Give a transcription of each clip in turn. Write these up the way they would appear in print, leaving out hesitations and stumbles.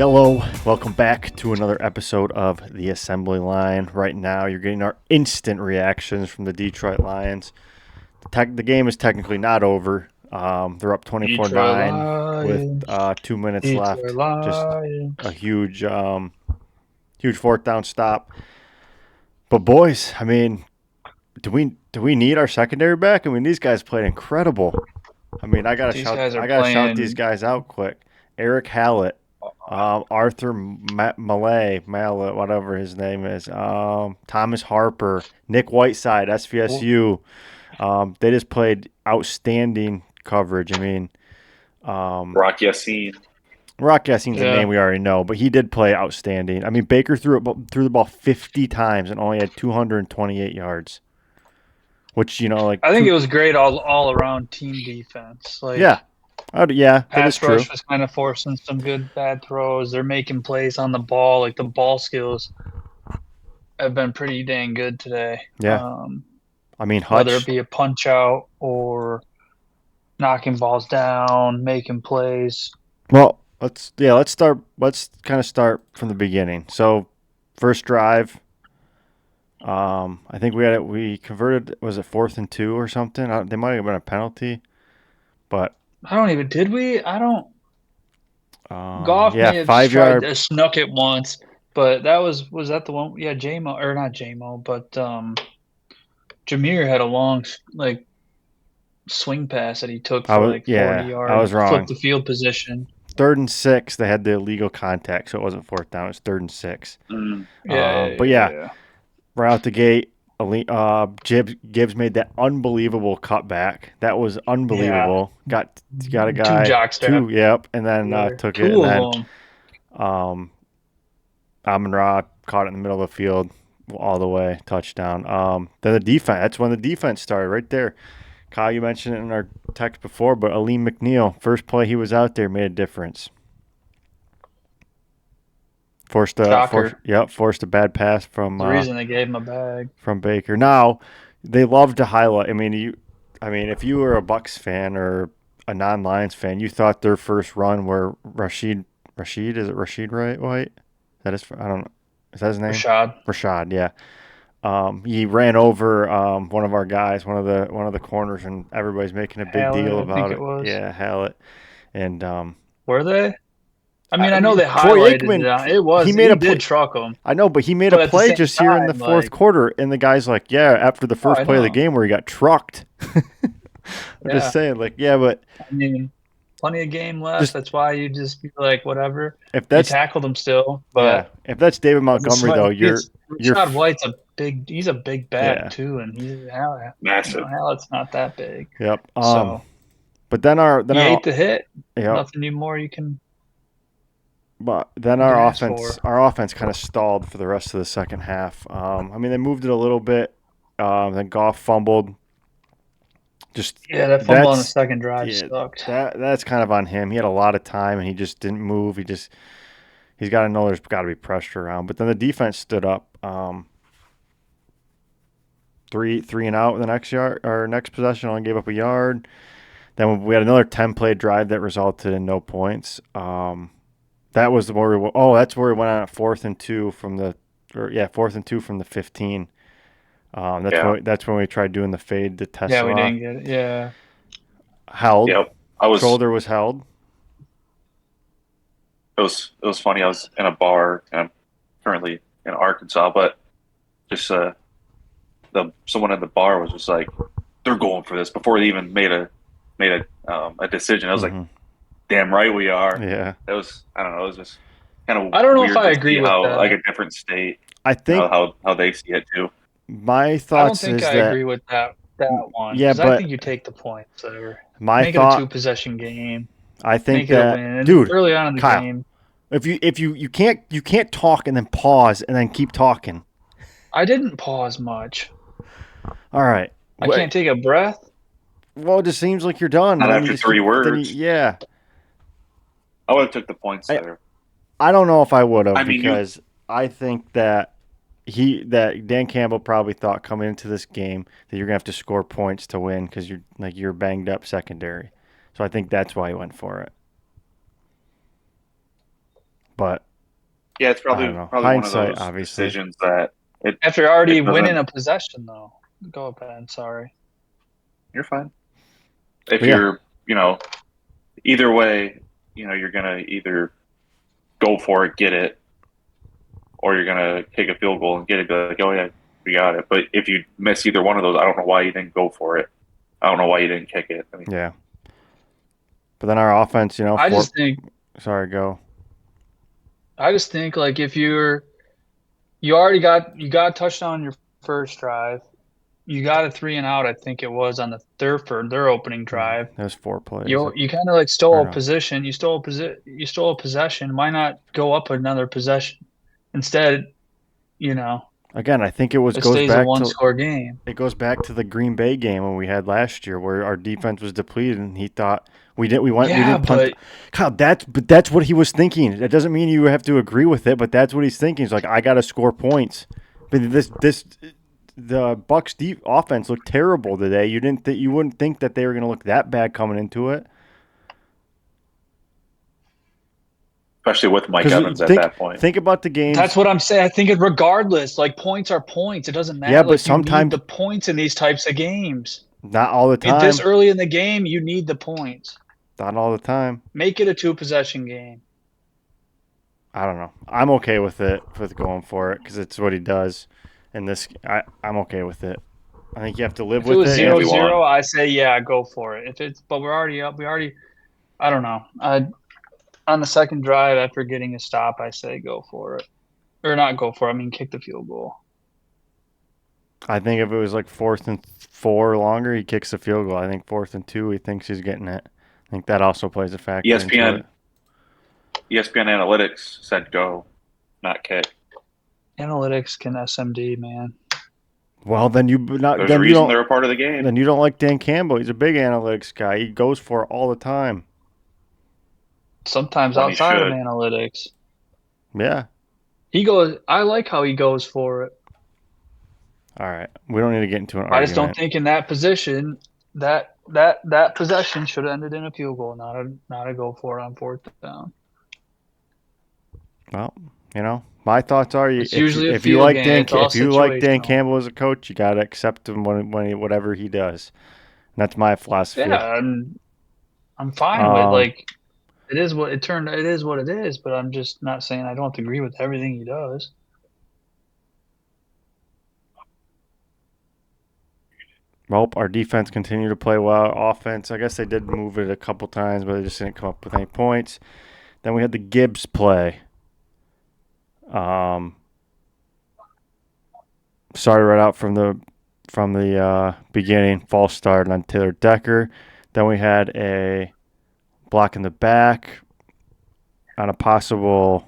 Hello, welcome back to another episode of The Assembly Line. Right now, you're getting our instant reactions from the Detroit Lions. The game is technically not over. They're up 24-9 with 2 minutes left. Just a huge fourth down stop. But boys, I mean, do we need our secondary back? I mean, these guys played incredible. I mean, I gotta shout these guys out quick. Eric Hallett. Arthur Malay, whatever his name is. Thomas Harper, Nick Whiteside, SVSU. They just played outstanding coverage. I mean, Rock Yassin. Rock Yassin's a name we already know, but he did play outstanding. I mean, Baker threw the ball 50 times and only had 228 yards. Which, I think it was great all around team defense. Yeah, that is true. Pass rush was kind of forcing some good bad throws. They're making plays on the ball. Like the ball skills have been pretty dang good today. Yeah. I mean, Hutch, whether it be a punch out or knocking balls down, making plays. Well, let's kind of start from the beginning. So, first drive, I think we converted, was it 4th and 2 or something? They might have been a penalty, but did we? I don't. Goff may have 5 yard. Snuck it once, but was that the one? Yeah, not J-Mo, but Jameer had a long swing pass that he took for 40 yards. I was wrong. Flipped the field position. 3rd and 6, they had the illegal contact, so it wasn't 4th down. It was 3rd and 6. Right out the gate, Gibbs made that unbelievable cutback. That was unbelievable. Yeah. Got a guy. 2 jock step. Yep, and then took it. And then Amon-Ra caught it in the middle of the field all the way, touchdown. Then the defense. That's when the defense started right there. Kyle, you mentioned it in our text before, but Aleem McNeil, first play he was out there, made a difference. Forced a bad pass from. The reason they gave him a bag from Baker. Now, they love to highlight. I mean, if you were a Bucs fan or a non-Lions fan, you thought their first run where Rashid, is it Rashid White? That is, I don't know. Is that his name? Rashad, yeah. He ran over one of our guys, one of the corners, and everybody's making a big deal about it. Yeah, Hallett. And were they? I mean, I know they highlighted it. It was. He did truck him. I know, but he made a play just here in the fourth quarter, and the guy's like, after the first play of the game where he got trucked. I'm just saying, but I mean, plenty of game left. That's why you just be like, whatever. If that's you tackled him still, but if that's David Montgomery though, Rashad White's he's a big back too, and he's massive. Hallett's not that big. Yep. So, but then he ate the hit. Yep. Nothing more you can. But then our offense kind of stalled for the rest of the second half. I mean, they moved it a little bit. Then Goff fumbled. That fumble on the second drive sucked. That's kind of on him. He had a lot of time and he just didn't move. He's got to know there's got to be pressure around. But then the defense stood up. 3 and out the next possession, only gave up a yard. Then we had another 10-play drive that resulted in no points. That was where that's where we went on at 4th and 2 from the 15. That's when we tried doing the fade to test. Yeah, we didn't get it. Yeah. Held. Yep. Shoulder was held. It was funny. I was in a bar, and I'm currently in Arkansas, but just someone at the bar was just like, they're going for this before they even made a decision. I was like, damn right we are. Yeah. That was, I don't know, it was just kind of I don't know if I agree with that. Like a different state. I think how they see it too. My thoughts is that I don't think I agree with that one. Yeah, but I think you take the points there. Make it a 2-possession game. I think make it a win. Dude, early on in the Kyle, game. If you can't talk and then pause and then keep talking. I didn't pause much. All right. I can't take a breath. Well, it just seems like you're done. Not after 3 words. Yeah. I would have took the points there. I don't know if I would have because I think that Dan Campbell probably thought coming into this game that you're gonna have to score points to win because you're banged up secondary. So I think that's why he went for it. But Yeah, it's I don't know. probably one of Hindsight, those obviously. decisions that After already it doesn't. winning a possession, though. Go ahead, Ben. Sorry. You're fine. If But yeah. you're, either way, you're gonna either go for it, get it, or you're gonna kick a field goal and get it. Be like, oh yeah, we got it. But if you miss either one of those, I don't know why you didn't go for it. I don't know why you didn't kick it. I mean, Yeah. But then our offense, I just think go. like if you already got a touchdown on your first drive, you got a 3 and out. I think it was on their opening drive. There's 4 plays. You kind of like stole Or a no. position. You stole a possession. Why not go up another possession instead? Again, I think It goes stays a back to one-score game. it goes back to the Green Bay game when we had last year, where our defense was depleted, and he thought we didn't punt. Kyle, that's what he was thinking. That doesn't mean you have to agree with it, but that's what he's thinking. He's like, I got to score points. But the Bucks offense looked terrible today. You wouldn't think that they were going to look that bad coming into it. especially with Mike Evans at that point. Think about the games. That's what I'm saying. I think regardless, like points are points. It doesn't matter. Yeah, but like, sometimes you need the points in these types of games. Not all the time. This early in the game, you need the points. Not all the time. Make it a 2-possession game. I don't know. I'm okay with going for it because it's what he does. And I'm okay with it. I think you have to live with it. If it was 0-0, I say go for it. But we're already up. I don't know. On the second drive after getting a stop, I say go for it. Or not go for it. I mean, kick the field goal. I think if it was like 4th and 4 longer, he kicks the field goal. I think 4th and 2, he thinks he's getting it. I think that also plays a factor into it. ESPN Analytics said go, not kick. Analytics can SMD, man. Well, then There's a reason they're a part of the game. Then you don't like Dan Campbell. He's a big analytics guy. He goes for it all the time. Sometimes outside of analytics. Yeah. I like how he goes for it. All right. We don't need to get into an argument. I just don't think in that position that possession should have ended in a field goal, not a go for it on 4th down. Well, my thoughts are if you like Dan Campbell as a coach, you got to accept him when whatever he does. And that's my philosophy. Yeah, I'm fine with it is what it is, but I'm just not saying I don't agree with everything he does. Well, our defense continued to play well. Offense, I guess they did move it a couple times, but they just didn't come up with any points. Then we had the Gibbs play. Started right out from the beginning, false start on Taylor Decker. Then we had a block in the back on a possible,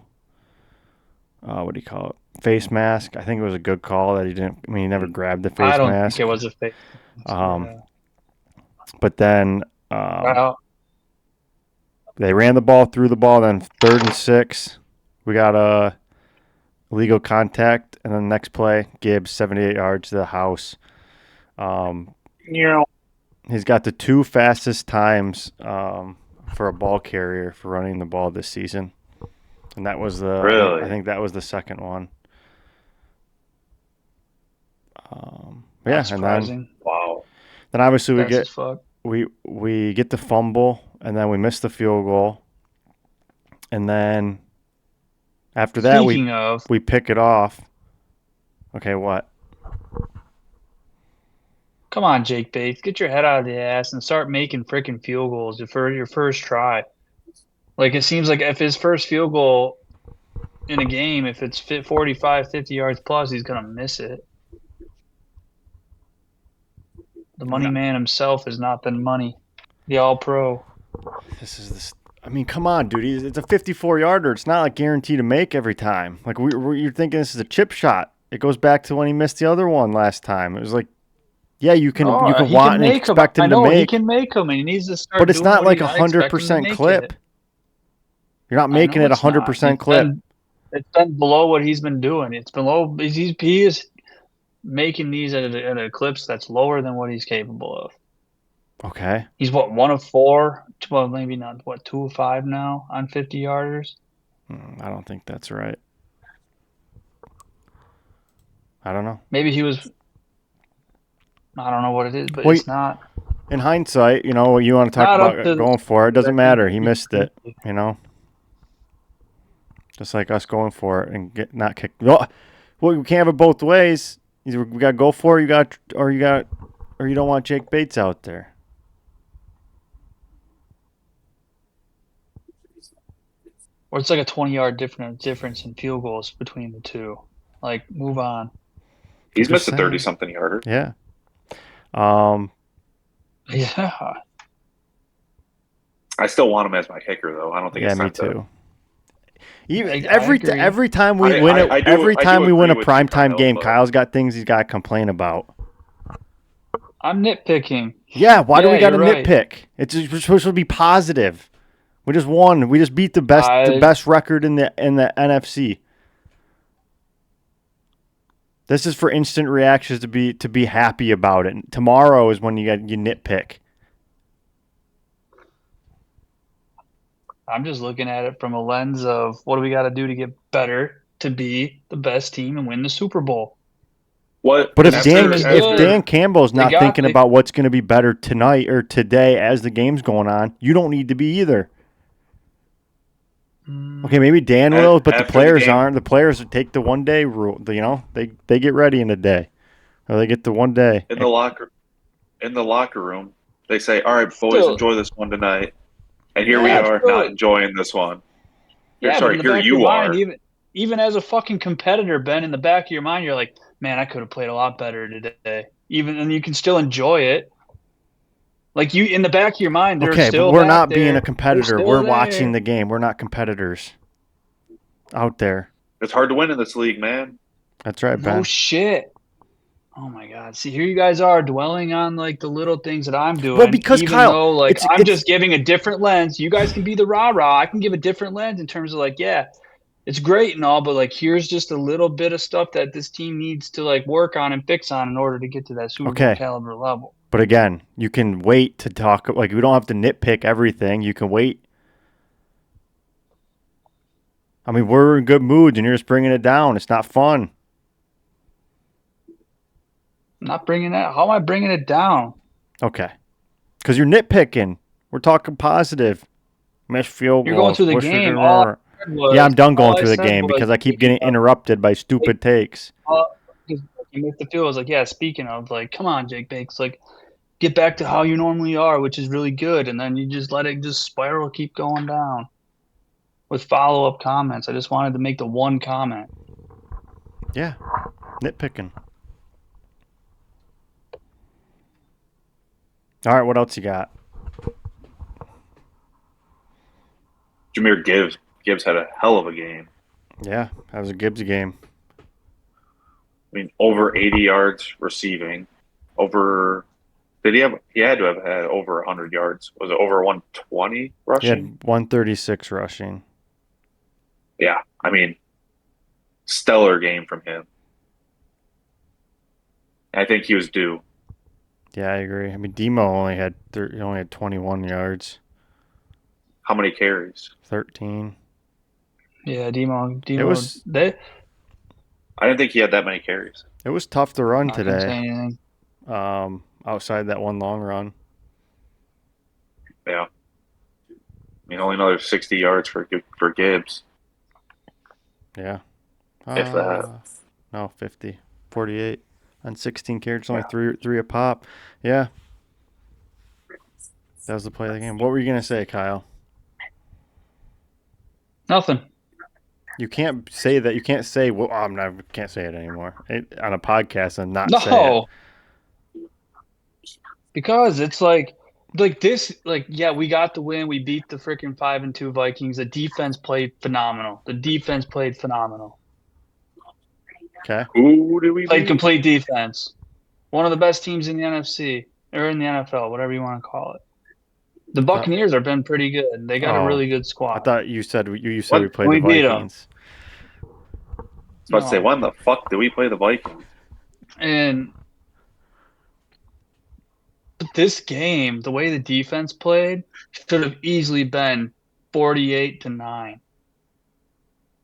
what do you call it, face mask. I think it was a good call that he didn't. I mean, he never grabbed the face mask. I don't think it was a face. But then they ran the ball, threw the ball. Then 3rd and 6, we got a illegal contact, and then the next play, Gibbs 78 yards to the house. He's got the 2 fastest times for a ball carrier for running the ball this season, and that was I think that was the second one. That's surprising. And then, wow. Then obviously we get the fumble, and then we miss the field goal, and then after that we pick it off. Okay, what? Come on, Jake Bates, get your head out of the ass and start making freaking field goals for your first try. Like, it seems like if his first field goal in a game, if it's 45, 50 yards plus, he's going to miss it. The money man himself is not the money. The all-pro. I mean, come on, dude. It's a 54-yarder. It's not like guaranteed to make every time. Like, you're thinking this is a chip shot. It goes back to when he missed the other one last time. It was like, yeah, you can want and expect him to make. He can make them, and he needs to start. But it's not like 100% clip. You're not making it 100% clip. It's been below what he's been doing. It's below. He is making these at a clips that's lower than what he's capable of. Okay. He's 1 of 4. Well, maybe not 2 of 5 now on 50-yarders. I don't think that's right. I don't know. Maybe he was. I don't know what it is, but Well, it's not in hindsight, you know, you want to talk not up about to going for it. It doesn't matter. He the missed it, you know? Just like us going for it and get not kicked. Well, we can't have it both ways. Either we got to go for it, or you don't want Jake Bates out there. Or it's like a 20-yard difference in field goals between the two. Like, move on. He's Just missed a saying. 30-something yarder. Yeah. Yeah. I still want him as my kicker, though. I don't think Yeah, it's me time to. too. Even I agree. every time we I- win I- I do- every I do time we win a agree with you, primetime Kyle, game, but- Kyle's got things he's got to complain about. I'm nitpicking. Yeah, why do we got to you're right. nitpick? We're supposed to be positive. We just won. We just beat the best record in the NFC. This is for instant reactions to be happy about it. Tomorrow is when you nitpick. I'm just looking at it from a lens of what do we got to do to get better to be the best team and win the Super Bowl. What? But if After- Dan Campbell's not They got- thinking they- about what's going to be better tonight or today as the game's going on, you don't need to be either. Okay, maybe Dan will, but the After the players game- aren't. The players take the 1 day rule. You know, they get ready in a day, or they get the 1 day. in the locker room, they say, "All right, boys, Still- enjoy this one tonight." And here we Yeah, are, still- not enjoying this one. Yeah, Sorry, but in the here back of you your are. mind, even as a fucking competitor, Ben, in the back of your mind, you're like, man, I could have played a lot better today. And you can still enjoy it. Like in the back of your mind, they're Okay, still but we're back not there. being a They're competitor. still We're there. watching the game. We're not competitors out there. It's hard to win in this league, man. That's right, No Ben. shit. Oh my God! See, here you guys are dwelling on like the little things that I'm doing. Well, because, even Kyle, though like it's- I'm it's- just giving a different lens. You guys can be the rah rah. I can give a different lens in terms of like, yeah, it's great and all, but like here's just a little bit of stuff that this team needs to like work on and fix on in order to get to that Super Bowl Okay. caliber level. But again, you can wait to talk. Like, we don't have to nitpick everything. You can wait. I mean, we're in good moods, and you're just bringing it down. It's not fun. I'm not bringing that. How am I bringing it down? Okay. Because you're nitpicking. We're talking positive. Missed field You're goals. going through the wish we game. could All remember. I said was- Yeah, I'm done all going I through the said game was, because I keep getting interrupted by stupid takes. Because you missed the field. I was like, yeah, speaking of, like, come on, Jake Bakes, like, get back to how you normally are, which is really good. And then you just let it just spiral, keep going down with follow-up comments. I just wanted to make the one comment. Yeah, nitpicking. All right, what else you got? Jahmyr Gibbs had a hell of a game. Yeah, that was a Gibbs game. I mean, over 80 yards receiving. He had to have had over 100 yards. Was it over 120 He rushing? had 136 rushing. Yeah. I mean, stellar game from him. I think he was due. Yeah, I agree. I mean, Demo only had 21 yards, How many carries? 13. Yeah, Demo. It was I didn't think he had that many carries. tough to run not gonna say today. anything. Outside that one long run. Yeah. I mean, only another 60 yards for Gibbs. Yeah. If that. No, 50. 48 on 16 carries, only three a pop. Yeah. That was the play of the game. What were you gonna say, Kyle? Nothing. You can't say that. You can't say. Well, can't say it anymore on a podcast and not say it. No. Because it's like this, like, yeah, we got the win. We beat the freaking 5-2 Vikings. The defense played phenomenal. Okay. Who did we Played beat? complete defense. One of the best teams in the NFC or in the NFL, whatever you want to call it. The Buccaneers have been pretty good. They got a really good squad. I thought you said we What? played We the beat 'em. Vikings. I was about to say, when the fuck did we play the Vikings? And this game, the way the defense played, should have easily been 48-9.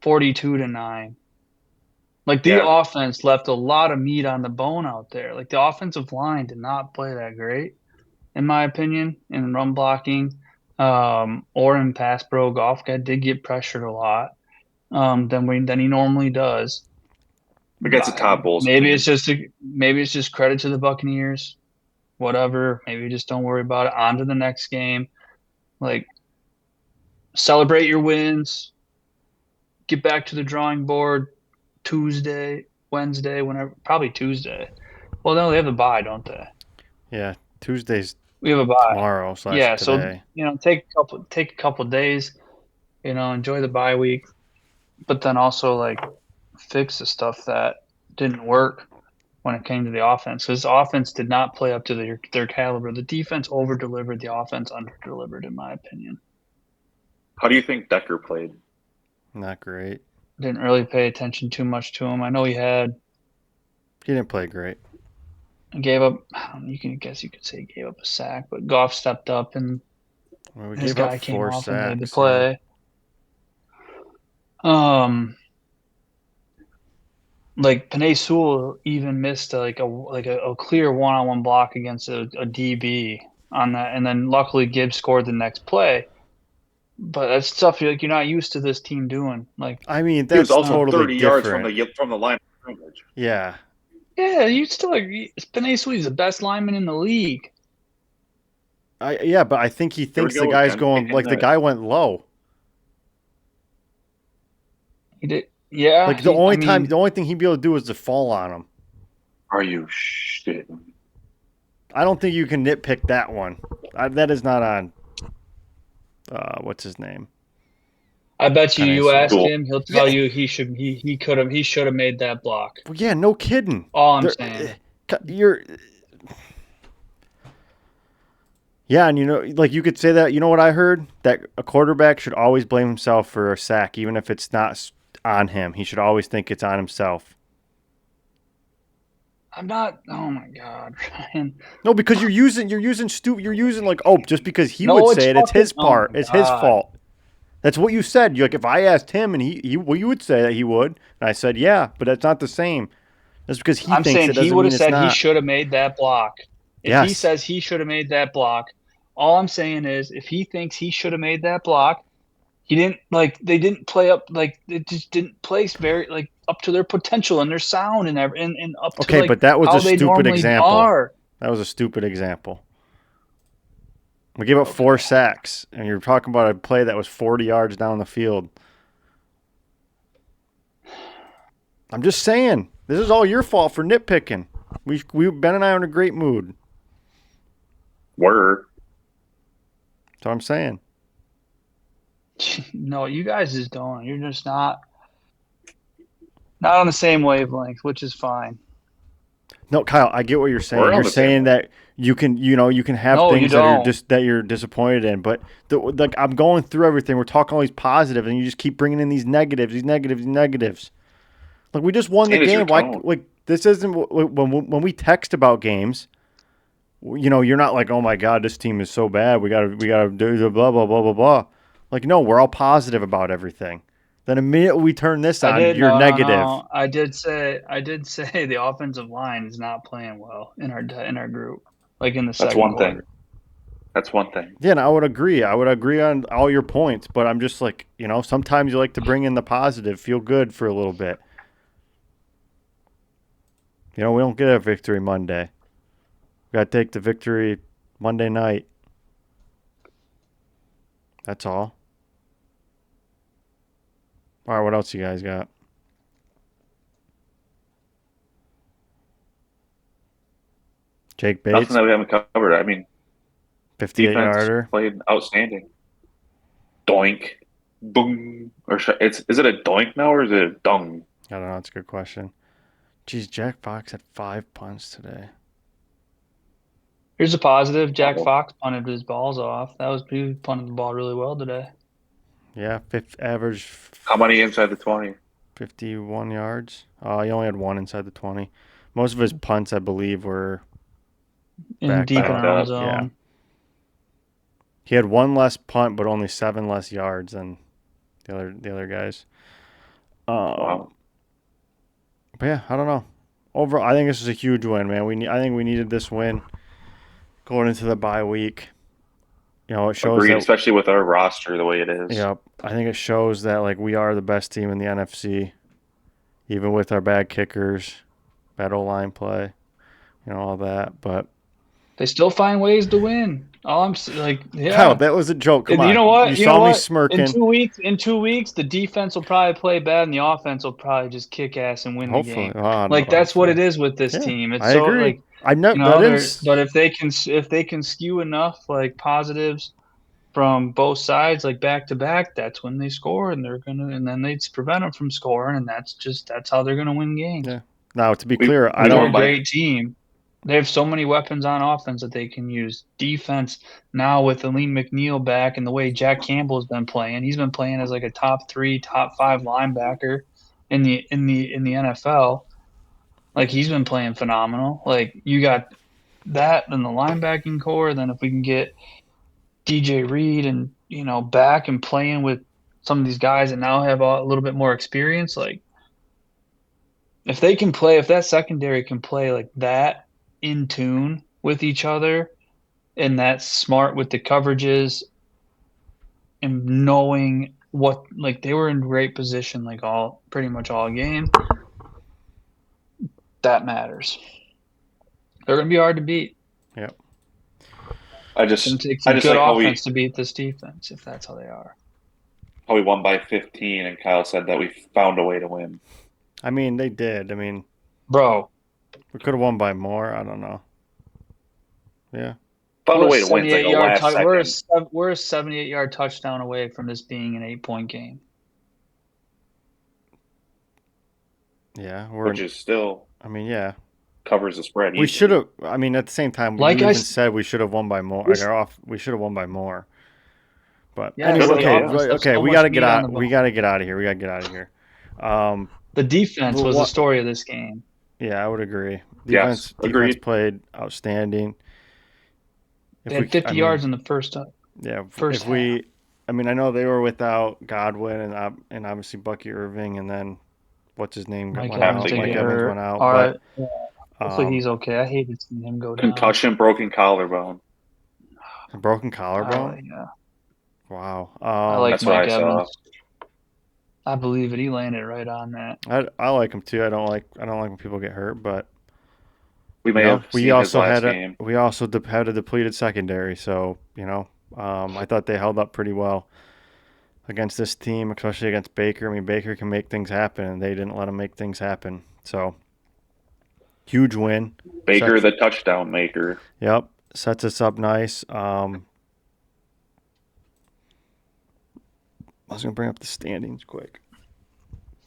42-9. Like the Yeah. offense left a lot of meat on the bone out there. Like the offensive line did not play that great, in my opinion, in run blocking, or in pass pro. Golf guy did get pressured a lot, than he normally does. Against the top Bulls Maybe team. it's just credit to the Buccaneers. Whatever. Maybe just don't worry about it. On to the next game. Like celebrate your wins. Get back to the drawing board Tuesday, Wednesday, whenever. Probably Tuesday. Well, no, they have the bye, don't they? Yeah, Tuesday's We have a bye. tomorrow / Yeah, so today. take a couple days, enjoy the bye week, but then also like fix the stuff that didn't work when it came to the offense. Because the offense did not play up to their caliber. The defense over delivered, the offense under delivered, in my opinion. How do you think Decker played? Not great. Didn't really pay attention too much to him. I know he He didn't play great. gave up. You could say he gave up a sack, but Goff stepped up and Well, we his gave up guy came 4 off and made the sacks. Yeah. play. Like Panay Sewell even missed a clear one-on-one block against a DB on that, and then luckily Gibbs scored the next play. But that's stuff you're not used to this team doing. Like, I mean, He was that's also totally 30 yards different. from the line of scrimmage. Yeah. yeah, you still Panay Sewell's the best lineman in the league. But I think he Here we thinks the go guy's again, going thinking like the that. guy went low. He did, yeah. Like the only thing he'd be able to do is to fall on him. Are you shitting? I don't think you can nitpick that one. That is not on. What's his name? I bet you Panay you ask Sewell. him, he'll tell Yeah. you he should have made that block. Well, yeah, no kidding. All I'm saying. You're. Yeah, and like you could say that. You know what I heard? That a quarterback should always blame himself for a sack, even if it's not on him. He should always think it's on himself. I'm not. Oh my God, Ryan. No, because you're using like, oh, just because he No, would it's say it, it's fucking- his part. oh my It's his God. fault. That's what you said. You're like, if I asked him and you would say that he would. And I said, yeah, but that's not the same. That's because he I'm thinks saying it he doesn't would mean have it's said he not. should have made that block. If he Yes. says he should have made that block, all I'm saying is if he thinks he should have made that block, he didn't they didn't play up it just didn't place very up to their potential and their sound and up to Okay, but that was how a they stupid normally example. are. That was a stupid example. We gave up 4 sacks, and you're talking about a play that was 40 yards down the field. I'm just saying, this is all your fault for nitpicking. Ben and I are in a great mood. Were. That's what I'm saying. No, you guys just don't. You're just not on the same wavelength, which is fine. No, Kyle, I get what you're saying. We're on You're the same saying way. that you can have No, you things that are don't. that you're disappointed in, but I'm going through everything. We're talking all these positive, and you just keep bringing in these negatives. Like we just won the Same as your game. Why? tone. Like this isn't when we text about games. You're not like, oh my God, this team is so bad. We gotta do the blah blah blah blah blah. Like no, we're all positive about everything. Then immediately we turn this on, you're negative. No. I did say the offensive line is not playing well in our group, like in the That's second one quarter. thing. That's one thing. Yeah, and I would agree. I would agree on all your points, but I'm just like, sometimes you like to bring in the positive, feel good for a little bit. We don't get a victory Monday. We got to take the victory Monday night. That's all. All right, what else you guys got? Jake Bates, Nothing that we haven't covered. I mean, 58-yarder. played outstanding. Doink. Boom. Is it a doink now or is it a dung? I don't know. That's a good question. Geez, Jack Fox had 5 punts today. Here's a positive: Jack Uh-oh. Fox punted his balls off. He punted the ball really well today. Yeah, average How many inside the 20? 51 yards. He only had 1 inside the 20. Most of his punts, I believe, were Deep in back our own up, zone. yeah. He had 1 less punt, but only 7 less yards than the other guys. Wow. But yeah, I don't know. Overall, I think this is a huge win, man. I think we needed this win going into the bye week. It shows Agreed, that. especially with our roster the way it is. Yep, I think it shows that like we are the best team in the NFC, even with our bad kickers, bad O-line play, all that. But They still find ways to win. Like, Kyle, yeah. that was a joke. Come And you on, know you what? You know saw me what? smirking. In 2 weeks, the defense will probably play bad, and the offense will probably just kick ass and win the Hopefully, game. oh, no, Like that's what hopefully, it is with this yeah, team. It's I so agree. like I know that they're didn't. but if they can skew enough like positives from both sides, like back to back, that's when they score, and then they prevent them from scoring, and that's how they're gonna win games. Yeah. Now, to be We clear, I we They're won a don't. by great team. They have so many weapons on offense that they can use. Defense now with Aleem McNeil back and the way Jack Campbell's been playing, he's been playing as like a top 3, top 5 linebacker in the NFL. Like he's been playing phenomenal. Like you got that in the linebacking core. Then if we can get DJ Reed and back and playing with some of these guys that now have a little bit more experience, like if that secondary can play like that in tune with each other and that's smart with the coverages and knowing what like they were in great position like all pretty much all game, that matters. They're gonna be hard to beat. Yep. I It's gonna just take I some just good like offense to beat this defense if that's how they are. how we won by 15, and Kyle said that we found a way to win. I mean, they did. I mean, Bro, we could have won by more. I don't know. Yeah. Found a we're a way to win. It's like 78 a yard last tou- we're a, second. sev- we're a 78-yard touchdown away from this being an 8-point game. Yeah. Which is still I mean, yeah. covers the spread We easily. should have. I mean, at the same time, Like you I even s- said we should have won by more. Like we should have won by more. But yes, anyway, Should've, the okay, yeah. offense right, has okay, so we much gotta get meat on the out. bone. We gotta get out of here. We gotta get out of here. The defense was the what? story of this game. Yeah, I would agree. Yes, Defense agreed. played outstanding. They had 50 yards in the first yeah, first if half. we, I mean, I know they were without Godwin and obviously Bucky Irving, and then what's his name Mike went Evans out. Passing did Mike get game. Evans hurt. went out, All but right. Yeah. Hopefully he's okay. I hated seeing him go down. Concussion, broken collarbone. a broken collarbone. Yeah. Wow. I like That's what I Mike saw. Evans. I believe it. He landed right on that. I like him too. I don't like when people get hurt, but We may have we seen his also last game. had a depleted secondary, so I thought they held up pretty well against this team, especially against Baker. I mean, Baker can make things happen, and they didn't let him make things happen. So huge win. Baker, the touchdown maker. Yep, sets us up nice. I was gonna bring up the standings quick.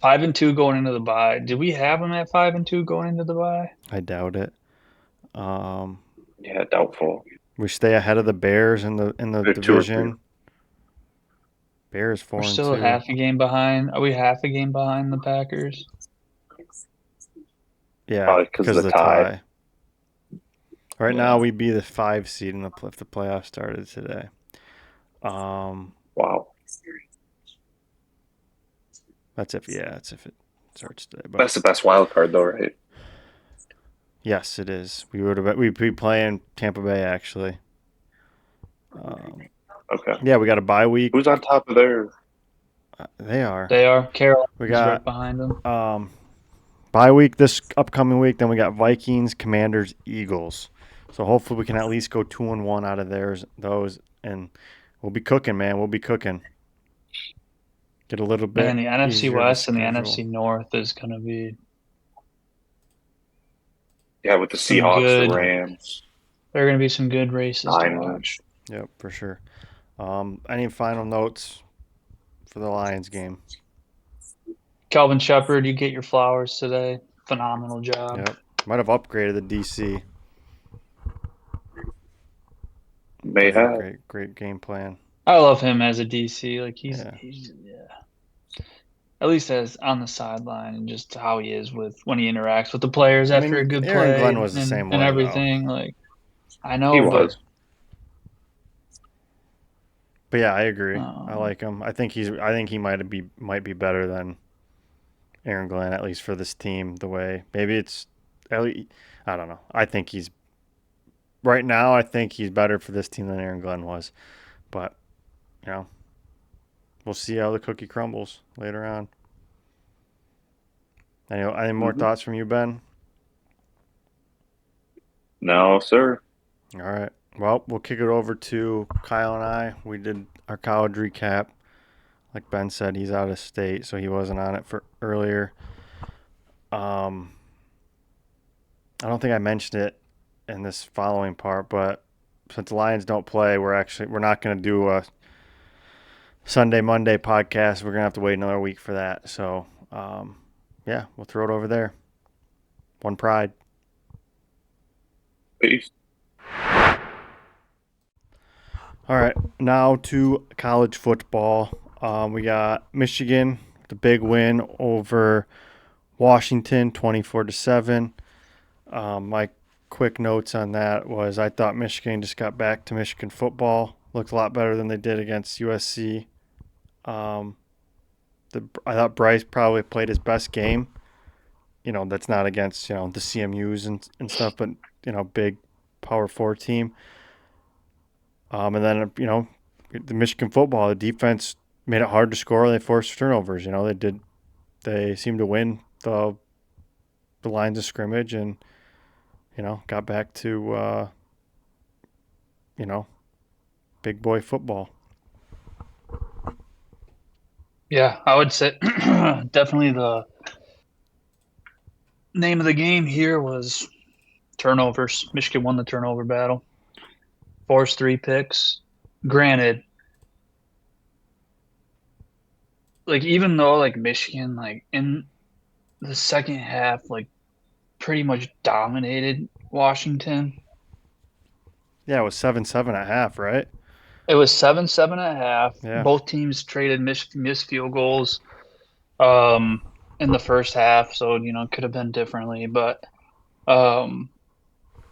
5-2 going into the bye. Did we have him at 5-2 going into the bye? I doubt it. Yeah, doubtful. We stay ahead of the Bears in the Good 2 or 3. division. Bears 4-2. We're still half a game behind. Are we half a game behind the Packers? Yeah, Probably because of the tie. Right Yeah. now, we'd be the 5 seed if the playoffs started today. Wow. That's if it starts today. But That's the best wild card, though, right? yes, it is. We'd be playing Tampa Bay actually. Okay. Yeah, we got a bye week. Who's on top of their? They are. Carolina's We got right behind them. bye week this upcoming week. Then we got Vikings, Commanders, Eagles. So hopefully we can at least go 2-1 out of those, and we'll be cooking, man. We'll be cooking. Get a little bit. And the NFC easier West and the schedule. NFC North is going to be. Yeah, with the Some Seahawks, good- the Rams, There are going to be some good races to Niners. watch. Yep, for sure. Any final notes for the Lions game? Calvin Shepard, you get your flowers today. Phenomenal job. Yep. Might have upgraded the DC. May have. Great game plan. I love him as a DC. Like he's Yeah. At least as on the sideline and just how he is with when he interacts with the players I after mean, a good Aaron play Glenn was the and, same and way, everything. Like I know, He but was. But yeah, I agree. I like him. I think he might be better than Aaron Glenn, at least for this team. The way maybe it's, at least, I don't know. I think he's right now. I think he's better for this team than Aaron Glenn was, but you know, we'll see how the cookie crumbles later on. Any more Mhm. thoughts from you, Ben? No, sir. All right. Well, we'll kick it over to Kyle and I. We did our college recap. Like Ben said, he's out of state, so he wasn't on it for earlier. Um, I don't think I mentioned it in this following part, but since the Lions don't play, we're not going to do a Sunday Monday podcast. We're going to have to wait another week for that. So, yeah, we'll throw it over there. One Pride. Peace. All right, now to college football. We got Michigan, the big win over Washington, 24-7. My quick notes on that was I thought Michigan just got back to Michigan football. Looked a lot better than they did against USC. I thought Bryce probably played his best game. That's not against the CMUs and stuff, but big Power Four team. And then the Michigan football, the defense made it hard to score. They forced turnovers. They seemed to win the lines of scrimmage and got back to big boy football. Yeah, I would say definitely the name of the game here was turnovers. Michigan won the turnover battle, forced 3 picks. Granted, like even though like Michigan like in the second half like pretty much dominated Washington. Yeah, it was 7-7.5, right? It was 7-7.5. Yeah. Both teams traded missed field goals in the first half, so it could have been differently. But um,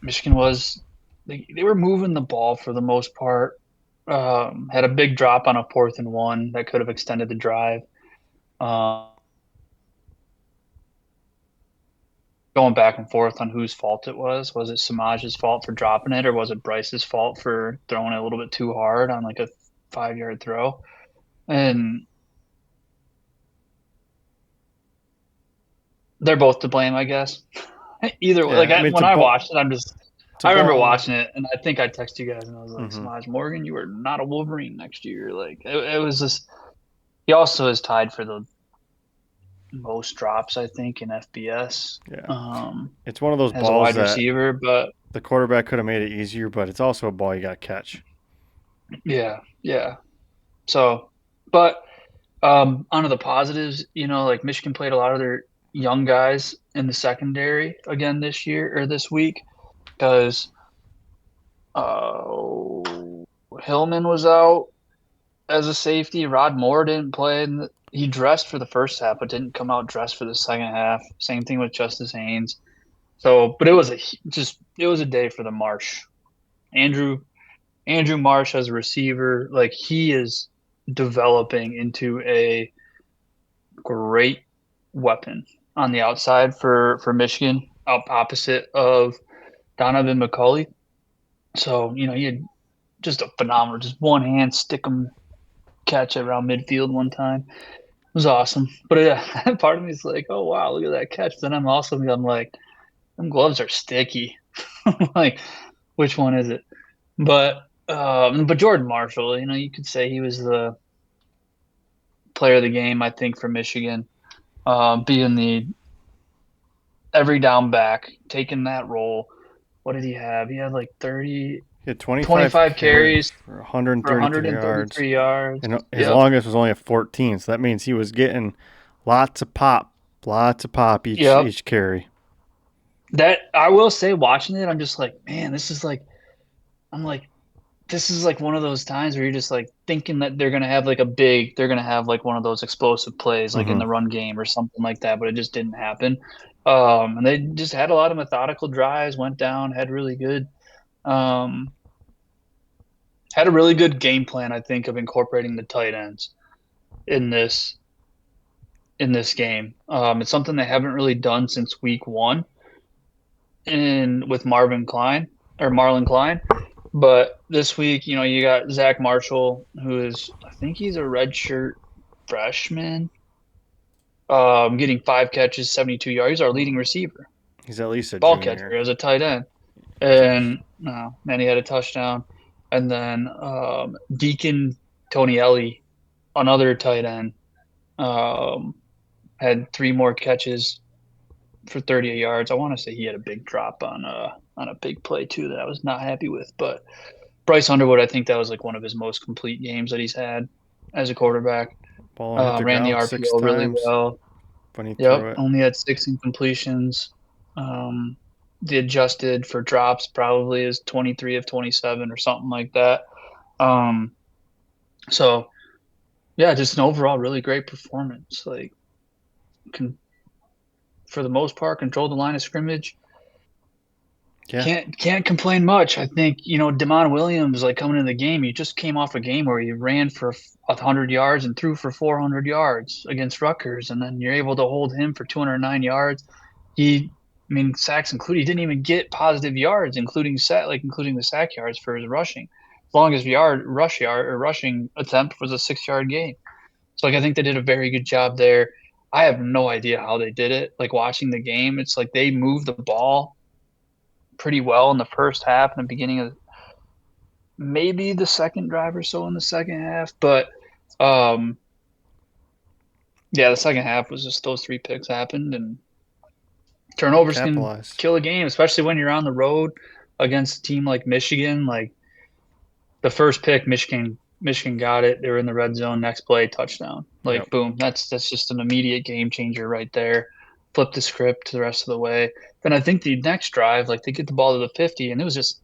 Michigan was they were moving the ball for the most part. Had a big drop on a 4th and 1 that could have extended the drive. Um, Going back and forth on whose fault it was. Was it Samaj's fault for dropping it, or was it Bryce's fault for throwing it a little bit too hard on like a 5-yard throw? And they're both to blame, I guess. Either way, Yeah, I mean, when I watched it, it's a I remember ball. watching it, and I think I texted you guys, and I was like, Mm-hmm. Samaj Morgan, you are not a Wolverine next year. Like it was just. He also is tied for the most drops, I think, in FBS Yeah. It's one of those as a balls wide that receiver. But the quarterback could have made it easier, but it's also a ball you got to catch. yeah. So, but onto the positives, like Michigan played a lot of their young guys in the secondary again this year or this week because Hillman was out as a safety. Rod Moore didn't play. He dressed for the first half, but didn't come out dressed for the second half. Same thing with Justice Haynes. So, but it was a day for the Marsh. Andrew Andrew Marsh as a receiver, like he is developing into a great weapon on the outside for Michigan, up opposite of Donovan McCulley. So, he had just a phenomenal, just one hand stick him catch around midfield one time. It was awesome. But part of me is like, oh wow, look at that catch. Then I'm like, them gloves are sticky. Like, which one is it? But Jordan Marshall, you could say he was the player of the game, I think, for Michigan, being the every down back, taking that role. What did he have? He had like He had 25 25 carries for for 133 yards. 133 yards. And his Yep. longest was only a 14, so that means he was getting lots of pop Yep. each carry. That I will say, watching it, I'm just like, man, I'm like, this is like one of those times where you're just like thinking that they're gonna have like one of those explosive plays like in Mm-hmm. the run game or something like that, but it just didn't happen. And they just had a lot of methodical drives, went down, um, had a really good game plan, I think, of incorporating the tight ends in this in this game. It's something they haven't really done since week one with Marlon Klein. But this week, you got Zach Marshall, who is, I think he's a redshirt freshman, getting 5 catches, 72 yards. He's our leading receiver, He's at least a ball catcher junior. as a tight end. And no, then he had a touchdown. And then Deacon Tonielli, another tight end, um, had 3 more catches for 38 yards. I want to say he had a big drop on a big play too that I was not happy with. But Bryce Underwood, I think that was like one of his most complete games that he's had as a quarterback. Ball hit the Ran the ground 6 RPO really times well. when he threw Yep, it. only had 6 incompletions. The adjusted for drops probably is 23 of 27 or something like that. Um, so yeah, just an overall really great performance. Like, can for the most part control the line of scrimmage. Yeah. Can't complain much. I think Damon Williams, like, coming into the game, he just came off a game where he ran for 100 yards and threw for 400 yards against Rutgers, and then you're able to hold him for 209 yards. I mean, sacks included. He didn't even get positive yards, including the sack yards for his rushing. His longest rushing attempt was a 6 yard gain. So, like, I think they did a very good job there. I have no idea how they did it. Like, watching the game, it's like they moved the ball pretty well in the first half and the beginning of maybe the second drive or so in the second half. But um, yeah, the second half was just those 3 picks happened, and turnovers can Capitalized. kill a game, especially when you're on the road against a team like Michigan. Like, the first pick, Michigan got it. They were in the red zone. Next play, touchdown. Like, Yep. boom, that's just an immediate game changer right there. Flip the script the rest of the way. Then I think the next drive, like, they get the ball to the 50, and it was just,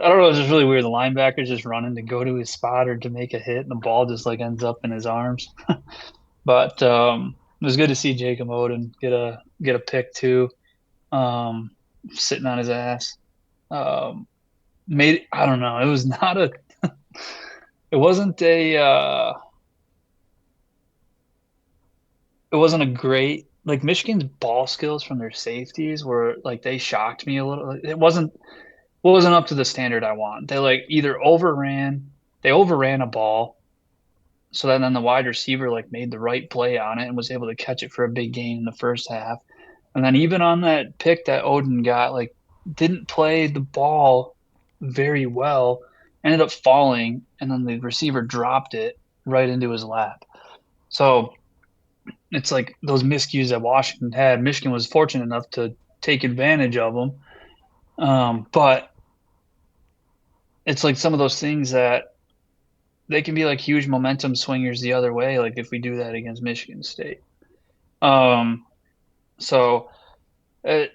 I don't know, it was just really weird. The linebacker's just running to go to his spot or to make a hit, and the ball just, like, ends up in his arms. But it was good to see Jacob Oden get a pick too, sitting on his ass. Um, I don't know. It was not a. It wasn't a. It wasn't a great, like, Michigan's ball skills from their safeties were, like, they shocked me a little. It wasn't up to the standard I want. They, like, they overran a ball, so then the wide receiver, like, made the right play on it and was able to catch it for a big gain in the first half. And then even on that pick that Odin got, like, didn't play the ball very well, ended up falling, and then the receiver dropped it right into his lap. So it's like those miscues that Washington had. Michigan was fortunate enough to take advantage of them. But it's like some of those things that they can be like huge momentum swingers the other way, like if we do that against Michigan State. Um, so it,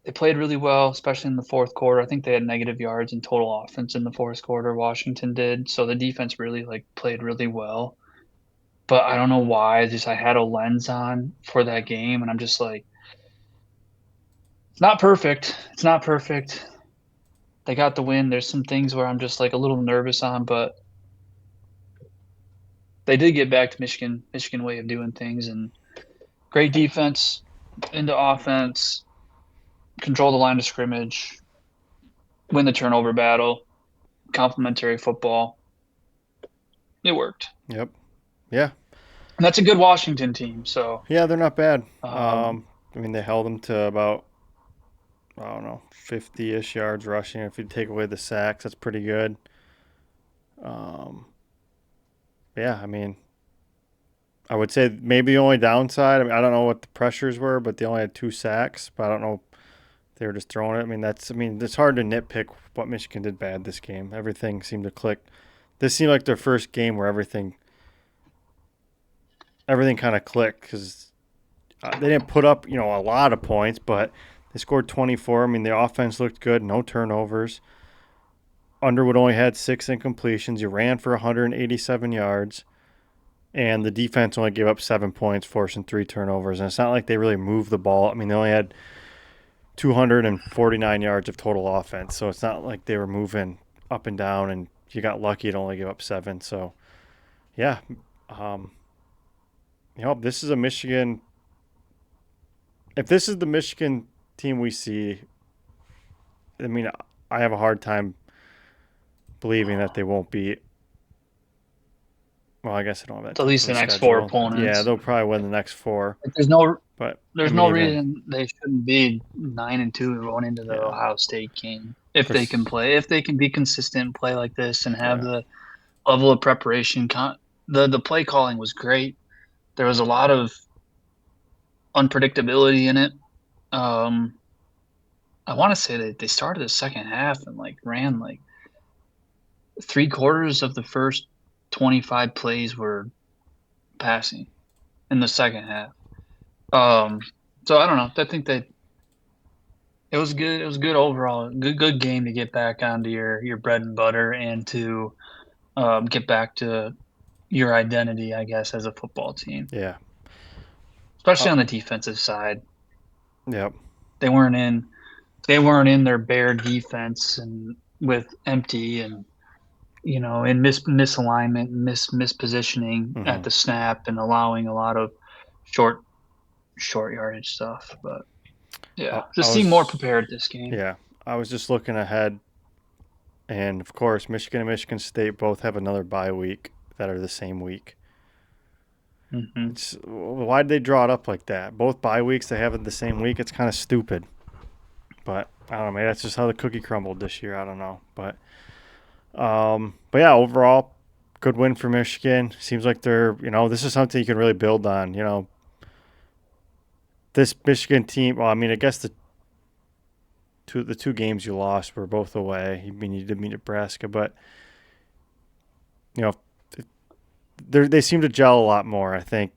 they played really well, especially in the fourth quarter. I think they had negative yards in total offense in the fourth quarter. Washington did. So the defense really, like, played really well. But I don't know why. I had a lens on for that game, and I'm just like, it's not perfect. It's not perfect. They got the win. There's some things where I'm just, like, a little nervous on, but they did get back to Michigan way of doing things, and great defense into offense, control the line of scrimmage, win the turnover battle, complementary football. It worked. Yep. Yeah. And that's a good Washington team. So, Yeah, they're not bad. um, I mean, they held them to about, I don't know, 50-ish yards rushing. If you take away the sacks, that's pretty good. Um, yeah, I mean, I would say maybe the only downside, I mean, I don't know what the pressures were, but they only had 2 sacks. But I don't know if they were just throwing it. I mean, it's hard to nitpick what Michigan did bad this game. Everything seemed to click. This seemed like their first game where everything kind of clicked because they didn't put up, a lot of points, but they scored 24. I mean, the offense looked good, no turnovers. Underwood only had 6 incompletions. You ran for 187 yards, and the defense only gave up 7 points, forcing 3 turnovers. And it's not like they really moved the ball. I mean, they only had 249 yards of total offense, so it's not like they were moving up and down, and you got lucky to only give up 7. So, yeah, this is a Michigan. If this is the Michigan team we see, I mean, I have a hard time believing that they won't beat. Well, I guess I don't have that At tough least of a the next four schedule. Yeah, opponents. they'll probably win the next four. Like, But I there's mean, no even reason they shouldn't be 9-2 going into the yeah, Ohio State game if they can Pers- play, if they can be consistent and play like this and have yeah, the level of preparation. The play calling was great. There was a lot of unpredictability in it. Um, I want to say that they started the second half and like ran like three quarters of the first 25 plays were passing in the second half. Um, so I don't know. I think that it was good. It was good overall. Good game to get back onto your bread and butter and to get back to your identity, I guess, as a football team, yeah, especially uh, on the defensive side. yeah. They weren't in they weren't in their bare defense and with empty and in misalignment, mispositioning hmm at the snap and allowing a lot of short short yardage stuff. But I, yeah, I just seem more was, prepared this game. yeah, I was just looking ahead, and of course, Michigan and Michigan State both have another bye week that are the same week. Hmm. It's why did they draw it up like that? Both bye weeks they have it the same week. It's kind of stupid, but I don't know. Maybe that's just how the cookie crumbled this year. I don't know, but yeah, overall, good win for Michigan. Seems like they're this is something you can really build on. This Michigan team. Well, I mean, I guess the two games you lost were both away. I mean, you did meet Nebraska, but you know they seem to gel a lot more. I think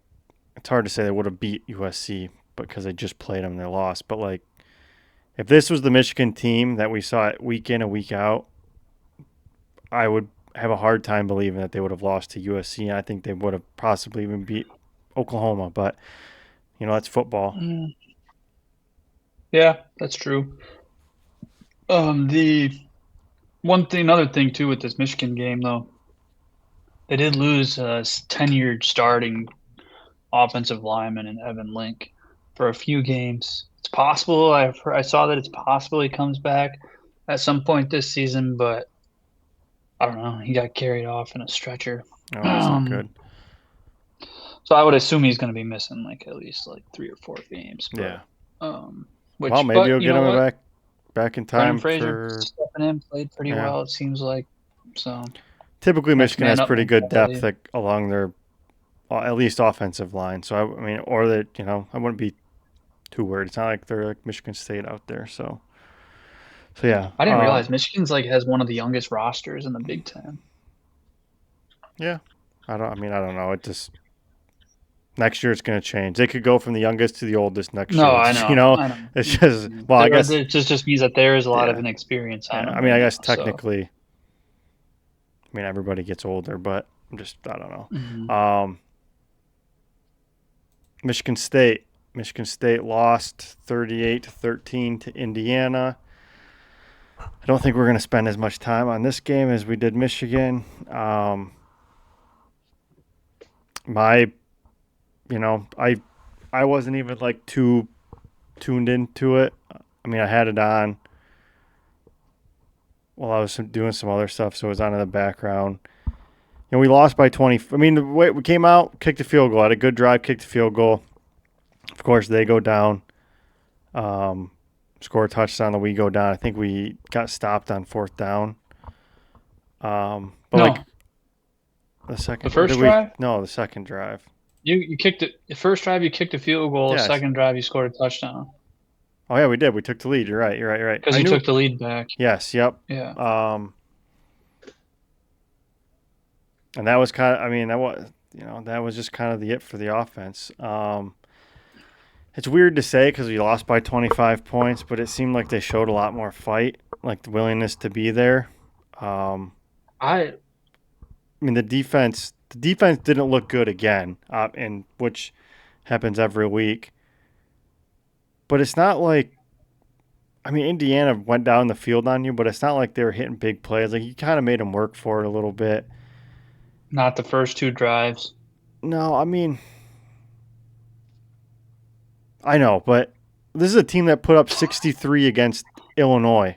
it's hard to say they would have beat USC because they just played them and they lost. But like, if this was the Michigan team that we saw week in and week out, I would have a hard time believing that they would have lost to USC. And I think they would have possibly even beat Oklahoma. But that's football. Mm, yeah, that's true. The another thing too with this Michigan game though, they did lose a tenured starting offensive lineman in Evan Link for a few games. It's possible. I saw that it's possible he comes back at some point this season, but I don't know. He got carried off in a stretcher. Oh, that's not Um, good. so I would assume he's going to be missing like at least like 3 or 4 games. Yeah. But um, Well, which maybe but you'll you get know him what? back in Brendan time Fraser for stepping in played pretty yeah. well. It seems like so. Typically, Next Michigan man has up pretty good depth mentality. like, along their at least offensive line. So I mean, or that I wouldn't be too worried. It's not like they're like Michigan State out there. So yeah, I didn't realize Michigan's like has one of the youngest rosters in the Big Ten. yeah. I don't know. It just next year it's going to change. They could go from the youngest to the oldest next No, year. I It's know, I know. it's just well, I guess It just means that there is a lot of yeah, inexperience on yeah. them I mean, right I now. guess So, technically, I mean everybody gets older, but I don't mhm. know. Michigan State. Michigan State lost 38-13 to Indiana. I don't think we're going to spend as much time on this game as we did Michigan. My, I wasn't even like too tuned into it. I mean, I had it on while I was doing some other stuff, so it was on in the background. We lost by 20. I mean, the way we came out, kicked a field goal, had a good drive, kicked a field goal. Of course, they go down, score a touchdown, we go down. I think we got stopped on fourth down. But like No, the the second, or did first we? drive No, the second drive. you kicked it. The first drive you kicked a field goal. The Yes. second drive you scored a touchdown Oh yeah, we did. We took the lead. You're right. You're right. You're right. because I you knew. took the lead back. Yes. Yep. Yeah, And that was kind of. I mean, that was just kind of the it for the offense. It's weird to say because we lost by 25 points, but it seemed like they showed a lot more fight, like the willingness to be there. Um, I I mean, the defense didn't look good again, and which happens every week. But it's not like, I mean, Indiana went down the field on you, but it's not like they were hitting big plays. Like you kind of made them work for it a little bit. not the first two drives. No, I mean, I know, but this is a team that put up 63 against Illinois.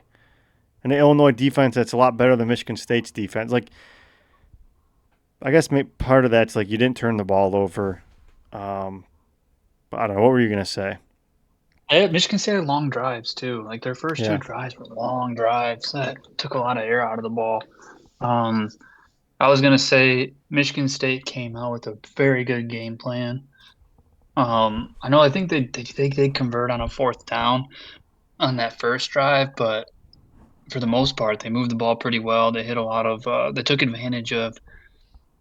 And the Illinois defense that's a lot better than Michigan State's defense. Like, I guess part of that's like you didn't turn the ball over. But I don't know. What were you going to say? Michigan State had long drives too. Like their first two drives were long drives that took a lot of air out of the ball. I was gonna say Michigan State came out with a very good game plan. I think they convert on a fourth down on that first drive, but for the most part, they moved the ball pretty well. They hit a lot of they took advantage of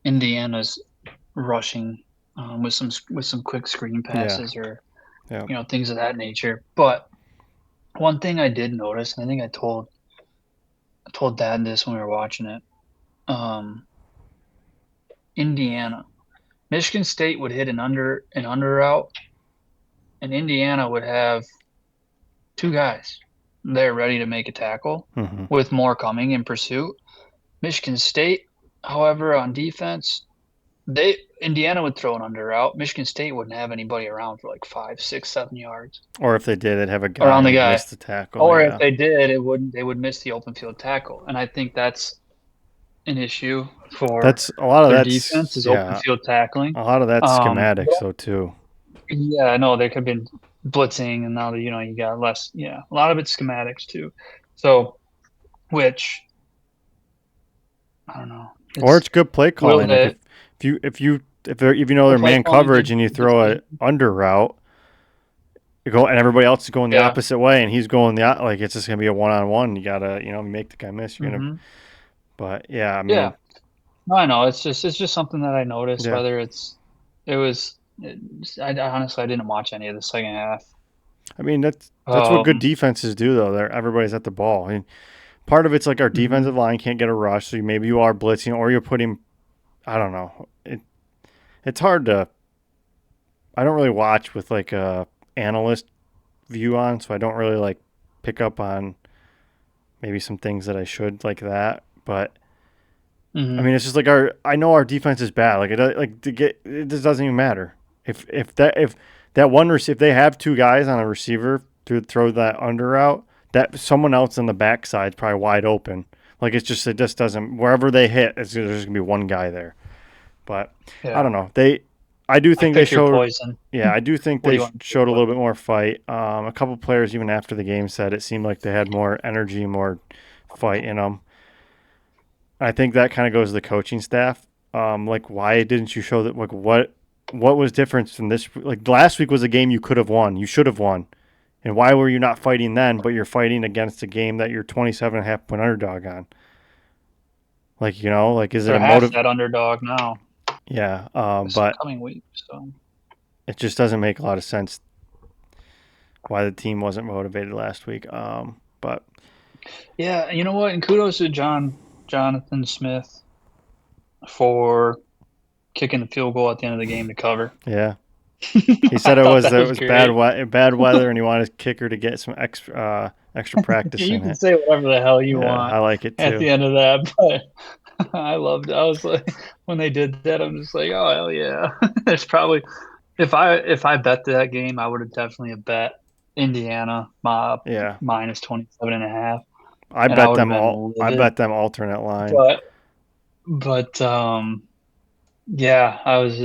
Indiana's rushing with some quick screen passes or things of that nature. But one thing I did notice, and I think I told Dad this when we were watching it. Indiana, Michigan State would hit an under route, and Indiana would have two guys there ready to make a tackle with more coming in pursuit. Michigan State, however, on defense, Indiana would throw an under route. Michigan State wouldn't have anybody around for like 5, 6, 7 yards. Or if they did, they'd have a guy around the guy miss the tackle. Or if they did, they would miss the open field tackle. And I think that's an issue for a lot of their that defense is open field tackling. A lot of that's schematics though too. Yeah, I know there could have been blitzing, and now that you got less. Yeah, a lot of it's schematics too. So, which I don't know. Or it's good play calling. Like if you know their man coverage and you throw an under route, you go and everybody else is going the opposite way, and he's going like it's just gonna be a 1-on-1. You gotta make the guy miss. You're gonna. But yeah, I mean, no, I know it's just something that I noticed. Whether I honestly didn't watch any of the second half. I mean that's what good defenses do though. Everybody's at the ball. I mean, part of it's like our defensive line can't get a rush, so maybe you are blitzing or you're putting. I don't know. It's hard to. I don't really watch with like a analyst view on, so I don't really like pick up on maybe some things that I should like that. But I mean, it's just like I know our defense is bad. Like it just doesn't even matter if they have two guys on a receiver to throw that under out, that someone else on the backside is probably wide open. Like it just doesn't, wherever they hit, there's just gonna be one guy there. But I don't know. I do think they showed. Yeah, I do think they showed a little bit more fight. A couple players even after the game said it seemed like they had more energy, more fight in them. I think that kind of goes to the coaching staff. Like, why didn't you show that? Like, what was different from this? Like, last week was a game you could have won. You should have won. And why were you not fighting then, but you're fighting against a game that you're 27.5-point underdog on? Like, is it a motive? That underdog now. Yeah, but coming week, so it just doesn't make a lot of sense why the team wasn't motivated last week. But yeah, you know what? And kudos to Jonathan Smith for kicking the field goal at the end of the game to cover. Yeah, he said it was bad weather, and he wanted his kicker to get some extra practice. You can say whatever the hell you want. I like it too. At the end of that, but. I loved it. I was like, when they did that, I'm just like, oh hell yeah. There's probably if I bet that game, I would have definitely bet Indiana minus 27.5. I bet them all. I bet them alternate line. But yeah, I was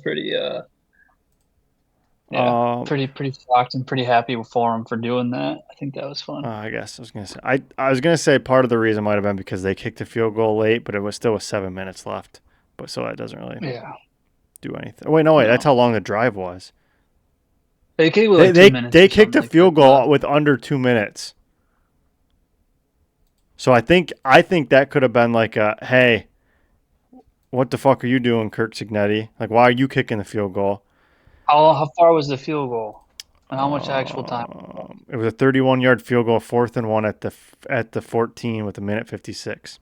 pretty pretty shocked and pretty happy for him for doing that. I think that was fun. I guess I was gonna say I was gonna say part of the reason might have been because they kicked a field goal late, but it was still with 7 minutes left. But so that doesn't really do anything. Wait, that's how long the drive was. They kicked with 2 minutes. They kicked a field goal with under 2 minutes. So I think that could have been like hey, what the fuck are you doing, Kirk Cignetti? Like, why are you kicking the field goal? How far was the field goal? And how much actual time? It was a 31-yard field goal, 4th and 1 at the 14 with 1:56.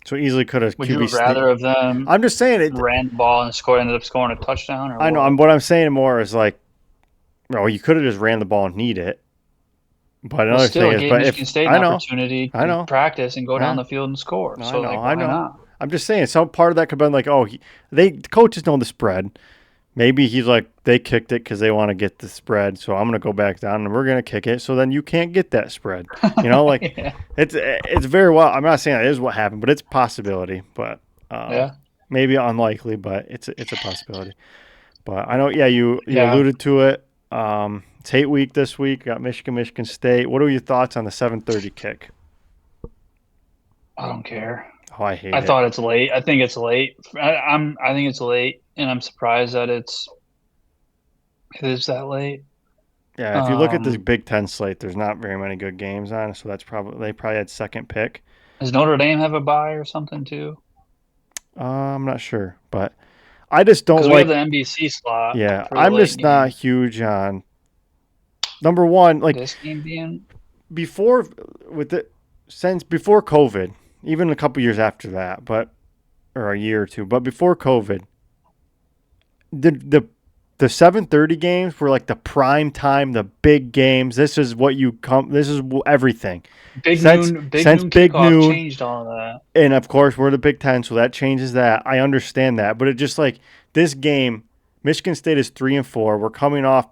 So easily could have. Would you rather of them? I'm just saying it ran the ball and ended up scoring a touchdown. Or I know. What I'm saying more is like, you could have just ran the ball and need it. But another thing is, Michigan State an opportunity to practice and go down the field and score. I know. I'm just saying, some part of that could have been like, the coaches know the spread. Maybe he's like, they kicked it because they want to get the spread, so I'm going to go back down and we're going to kick it, so then you can't get that spread. Like Yeah. it's very well. I'm not saying that is what happened, but it's a possibility. But Yeah. maybe unlikely, but it's a possibility. But I know, yeah, you Yeah. alluded to it. It's hate week this week. Got Michigan State. What are your thoughts on the 7:30 kick? I don't care. Oh, I hate I it. thought it's late. I think it's late. I think it's late, and I'm surprised that it is that late. Yeah, if you look at this Um, Big Ten slate, there's not very many good games on, so they probably had second pick. does Notre Dame have a bye or something too? I'm not sure, but I just don't Because we have like. the NBC slot Yeah, for the I'm late just not game. huge on number one. Like This game being before with the since before COVID, even a couple years after that, but or a year or two, but before COVID, the 7:30 games were like the prime time, the big games. This is what you come. This is everything. Big Since noon Big kickoff Noon, changed all of that. and of course we're the Big Ten, so that changes that. I understand that, but it just like this game, Michigan State is 3-4. We're coming off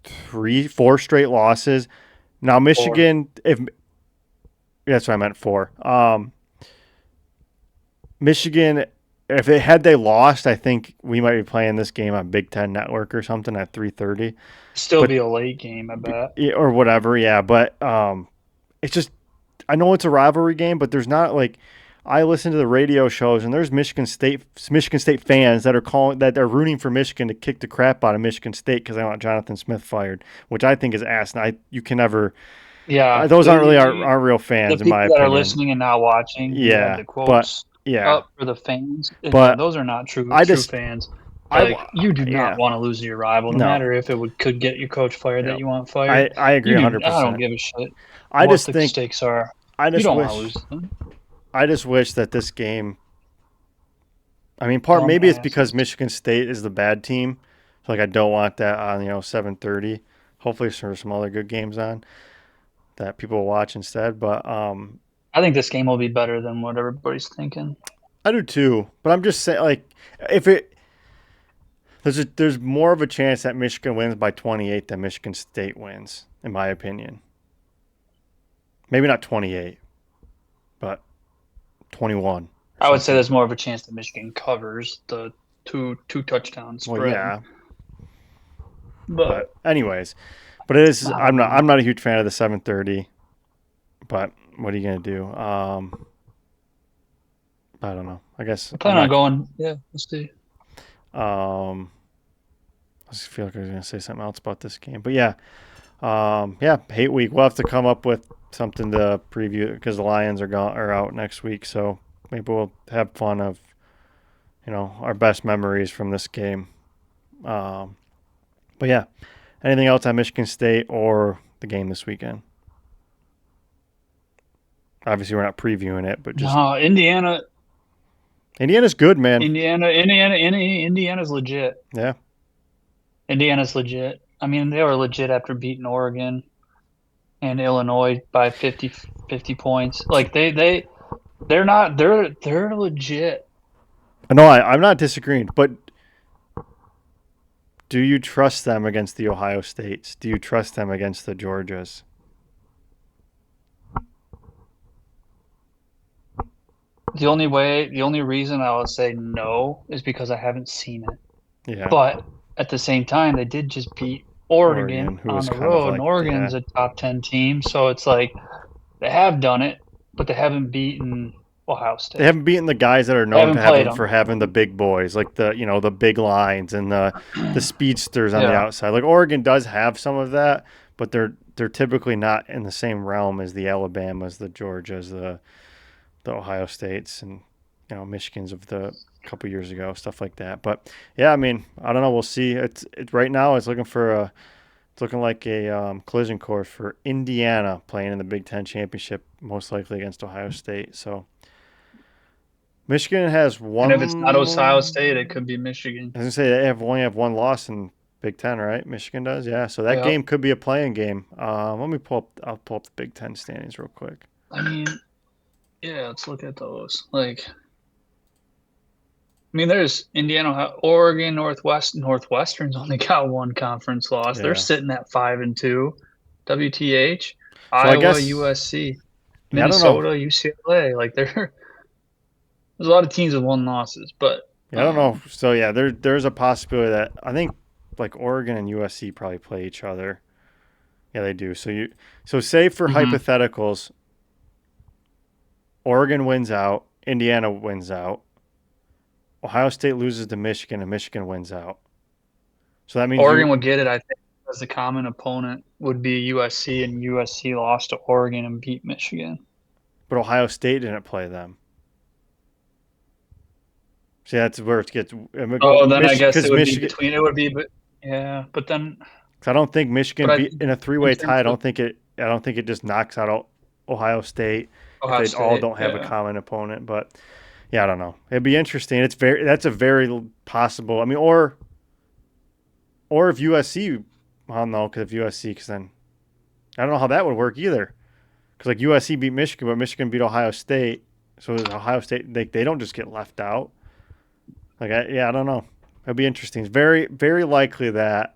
4 straight losses. Now Or Michigan, if that's what I meant 4. Michigan, if they lost, I think we might be playing this game on Big Ten Network or something at 3:30. still But be a late game, I bet. or whatever, yeah. But it's just I know it's a rivalry game, but there's not like I listen to the radio shows and there's Michigan State fans that are rooting for Michigan to kick the crap out of Michigan State because they want Jonathan Smith fired, which I think is asinine. You can never. Yeah, Those aren't really aren't real the fans in my people that are opinion. listening and not watching, you have Yeah, the but quotes yeah, up for the fans. Yeah, but those are not true I true just fans. I Like you do not yeah want to lose to your rival, no no matter if could get your coach fired yeah that you want fired. I agree You do. I don't 100%. give a shit I what just the think stakes are. I You just don't want to wish lose to them. I just wish that this game. I mean, part maybe it's because Dumbasses. Michigan State is the bad team, so like I don't want that on 7:30. Hopefully, there's some other good games on that people will watch instead. But I think this game will be better than what everybody's thinking. I do too. But I'm just saying, like, if it there's more of a chance that Michigan wins by 28 than Michigan State wins, in my opinion. Maybe not 28, but 21. I would say Something. there's more of a chance that Michigan covers the two touchdown Well, spread. yeah, But but anyways, but it is. I don't know. I'm not a huge fan of the 7:30. But what are you gonna do? I don't know. I guess I I'm plan on not. going. Yeah, let's see. Um, I just feel like I was gonna say something else about this game, but yeah, yeah, hate week. We'll have to come up with something to preview because the Lions are out next week, so maybe we'll have fun of our best memories from this game. Um, but yeah, anything else on Michigan State or the game this weekend? Obviously, we're not previewing it, but just No, Indiana's good, man. Indiana's legit. Yeah. Indiana's legit. I mean, they were legit after beating Oregon and Illinois by 50 points. Like they're not they're legit. No, I'm not disagreeing, but do you trust them against the Ohio States? Do you trust them against the Georgias? The only reason I would say no is because I haven't seen it. Yeah. But at the same time, they did just beat Oregon Who on was the kind of road, and like, Oregon's yeah. a top 10 team, so it's like they have done it, but they haven't beaten Ohio State. They haven't beaten the guys that are They known haven't to played for having the big boys, like the big lines and the speedsters on the Yeah. outside. Like Oregon does have some of that, but they're typically not in the same realm as the Alabamas, the Georgias, the Ohio States, and Michigans of the couple years ago, stuff like that. But yeah, I mean, I don't know. We'll see. It's right now. It's looking like a collision course for Indiana playing in the Big Ten championship, most likely against Ohio State. So Michigan has one. And if it's not Ohio State, it could be Michigan. I was gonna say they only have one loss in Big Ten, right? Michigan does, yeah. So that Yeah. game could be a playing game. Let me pull up. I'll pull up the Big Ten standings real quick. I mean, yeah, let's look at those. Like, mean, there's Indiana, Oregon, Northwestern's only got one conference loss. They're Yeah. sitting at 5-2. WTH, So I Iowa, guess, USC, yeah, I don't know. Minnesota, UCLA. Like there's a lot of teams with one losses, but Yeah, I don't know. So yeah, there's a possibility that I think like Oregon and USC probably play each other. Yeah, they do. So say for mhm. hypotheticals, Oregon wins out, Indiana wins out, Ohio State loses to Michigan, and Michigan wins out. So that means Oregon would get it, I think, as the common opponent would be USC, and USC lost to Oregon and beat Michigan. but Ohio State didn't play them. See, that's where it gets. Oh, then I guess Because it would be Michigan, between. It would be, but yeah, but then, cause I don't think but Michigan I beat in a in three-way tie. terms of I don't think it just knocks out Ohio State if Ohio they all State, don't have a yeah. common opponent. But yeah, I don't know. It'd be interesting. That's a very possible. I mean, or if USC, I don't know, because then I don't know how that would work either. Because like USC beat Michigan, but Michigan beat Ohio State, so Ohio State they don't just get left out. I don't know. It'd be interesting. It's very very likely that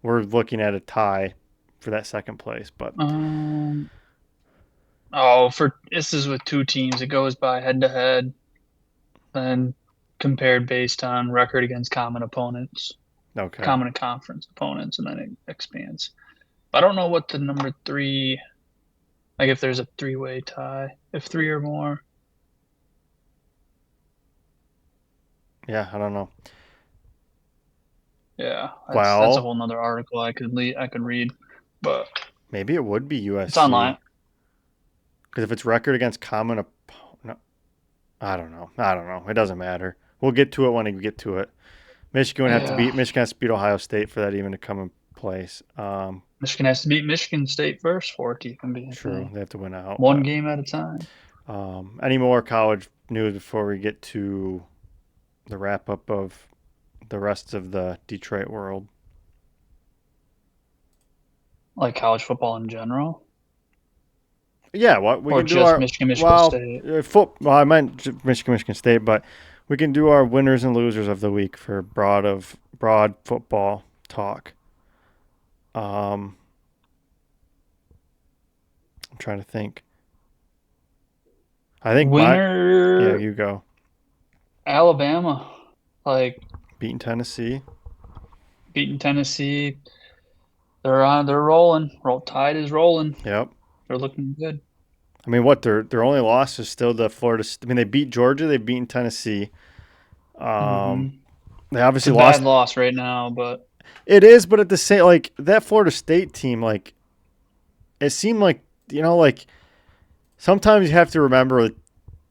we're looking at a tie for that second place, but Um. Oh, for this is with two teams. It goes by head to head, then compared based on record against common opponents, okay. common conference opponents, and then it expands. I don't know what the number three, like if there's a three-way tie, if three or more. Yeah, I don't know. Yeah, that's a Well, whole nother article I could read, but maybe it would be it's online. USC because if it's record against no, I don't know. I don't know. It doesn't matter. We'll get to it when we get to it. Yeah, Michigan has to beat Ohio State for that even to come in place. Michigan has to beat Michigan State first for it to even be a True, thing. they have to win out. One But game at a time. any more college news before we get to the wrap up of the rest of the Detroit world? Like college football in general, Yeah, what we or can do just our Michigan State. Well, I meant Michigan State, but we can do our winners and losers of the week for broad football talk. Um, I'm trying to think. I think yeah, Winner you go. Alabama, like Beating Tennessee. beating Tennessee. They're rolling. Tide is rolling. Yep. They're looking good. I mean, what their only loss is still the Florida. I mean, they beat Georgia. They've beaten Tennessee. Hmm. They It's a obviously bad lost. loss right now, but It is, but at the same, like that Florida State team, like it seemed like like sometimes you have to remember,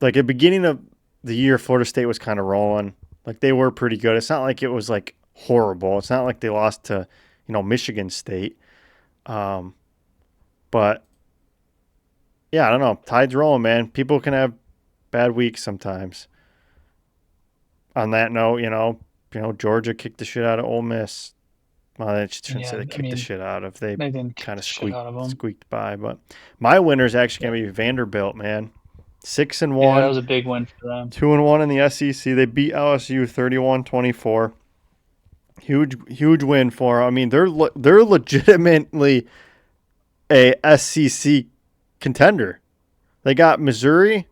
like at the beginning of the year, Florida State was kind of rolling. Like they were pretty good. It's not like it was like horrible. It's not like they lost to Michigan State. Um, but yeah, I don't know. Tide's rolling, man. People can have bad weeks sometimes. On that note, Georgia kicked the shit out of Ole Miss. Well, I shouldn't say yeah, they I kicked the mean shit out of. They they didn't kick kind the of shit out of them. squeaked by. But my winner is actually going to be Vanderbilt, man. 6 and Yeah, that 1, was a big win for them. 2 and 1 in the SEC. They beat LSU 31-24. Huge win for 'em. I mean, they're legitimately a SEC contender. They got Missouri,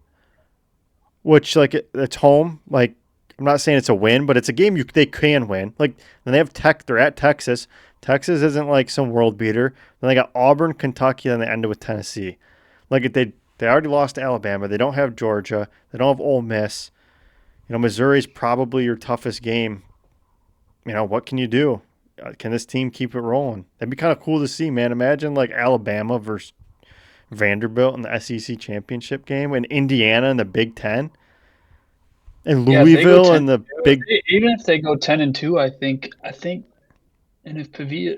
which like it's home. Like I'm not saying it's a win, but it's a game they can win. Like and they have Tech. They're at Texas. Texas isn't like some world beater. Then they got Auburn, Kentucky, and they ended with Tennessee. Like they already lost to Alabama. They don't have Georgia. They don't have Ole Miss. Missouri's probably your toughest game. What can you do? Can this team keep it rolling? That'd be kind of cool to see, man. Imagine like Alabama versus Vanderbilt in the SEC championship game, and Indiana in the Big Ten, and Yeah, if they go Louisville 10, in the big. even if they go 10-2, I think, and if Pavia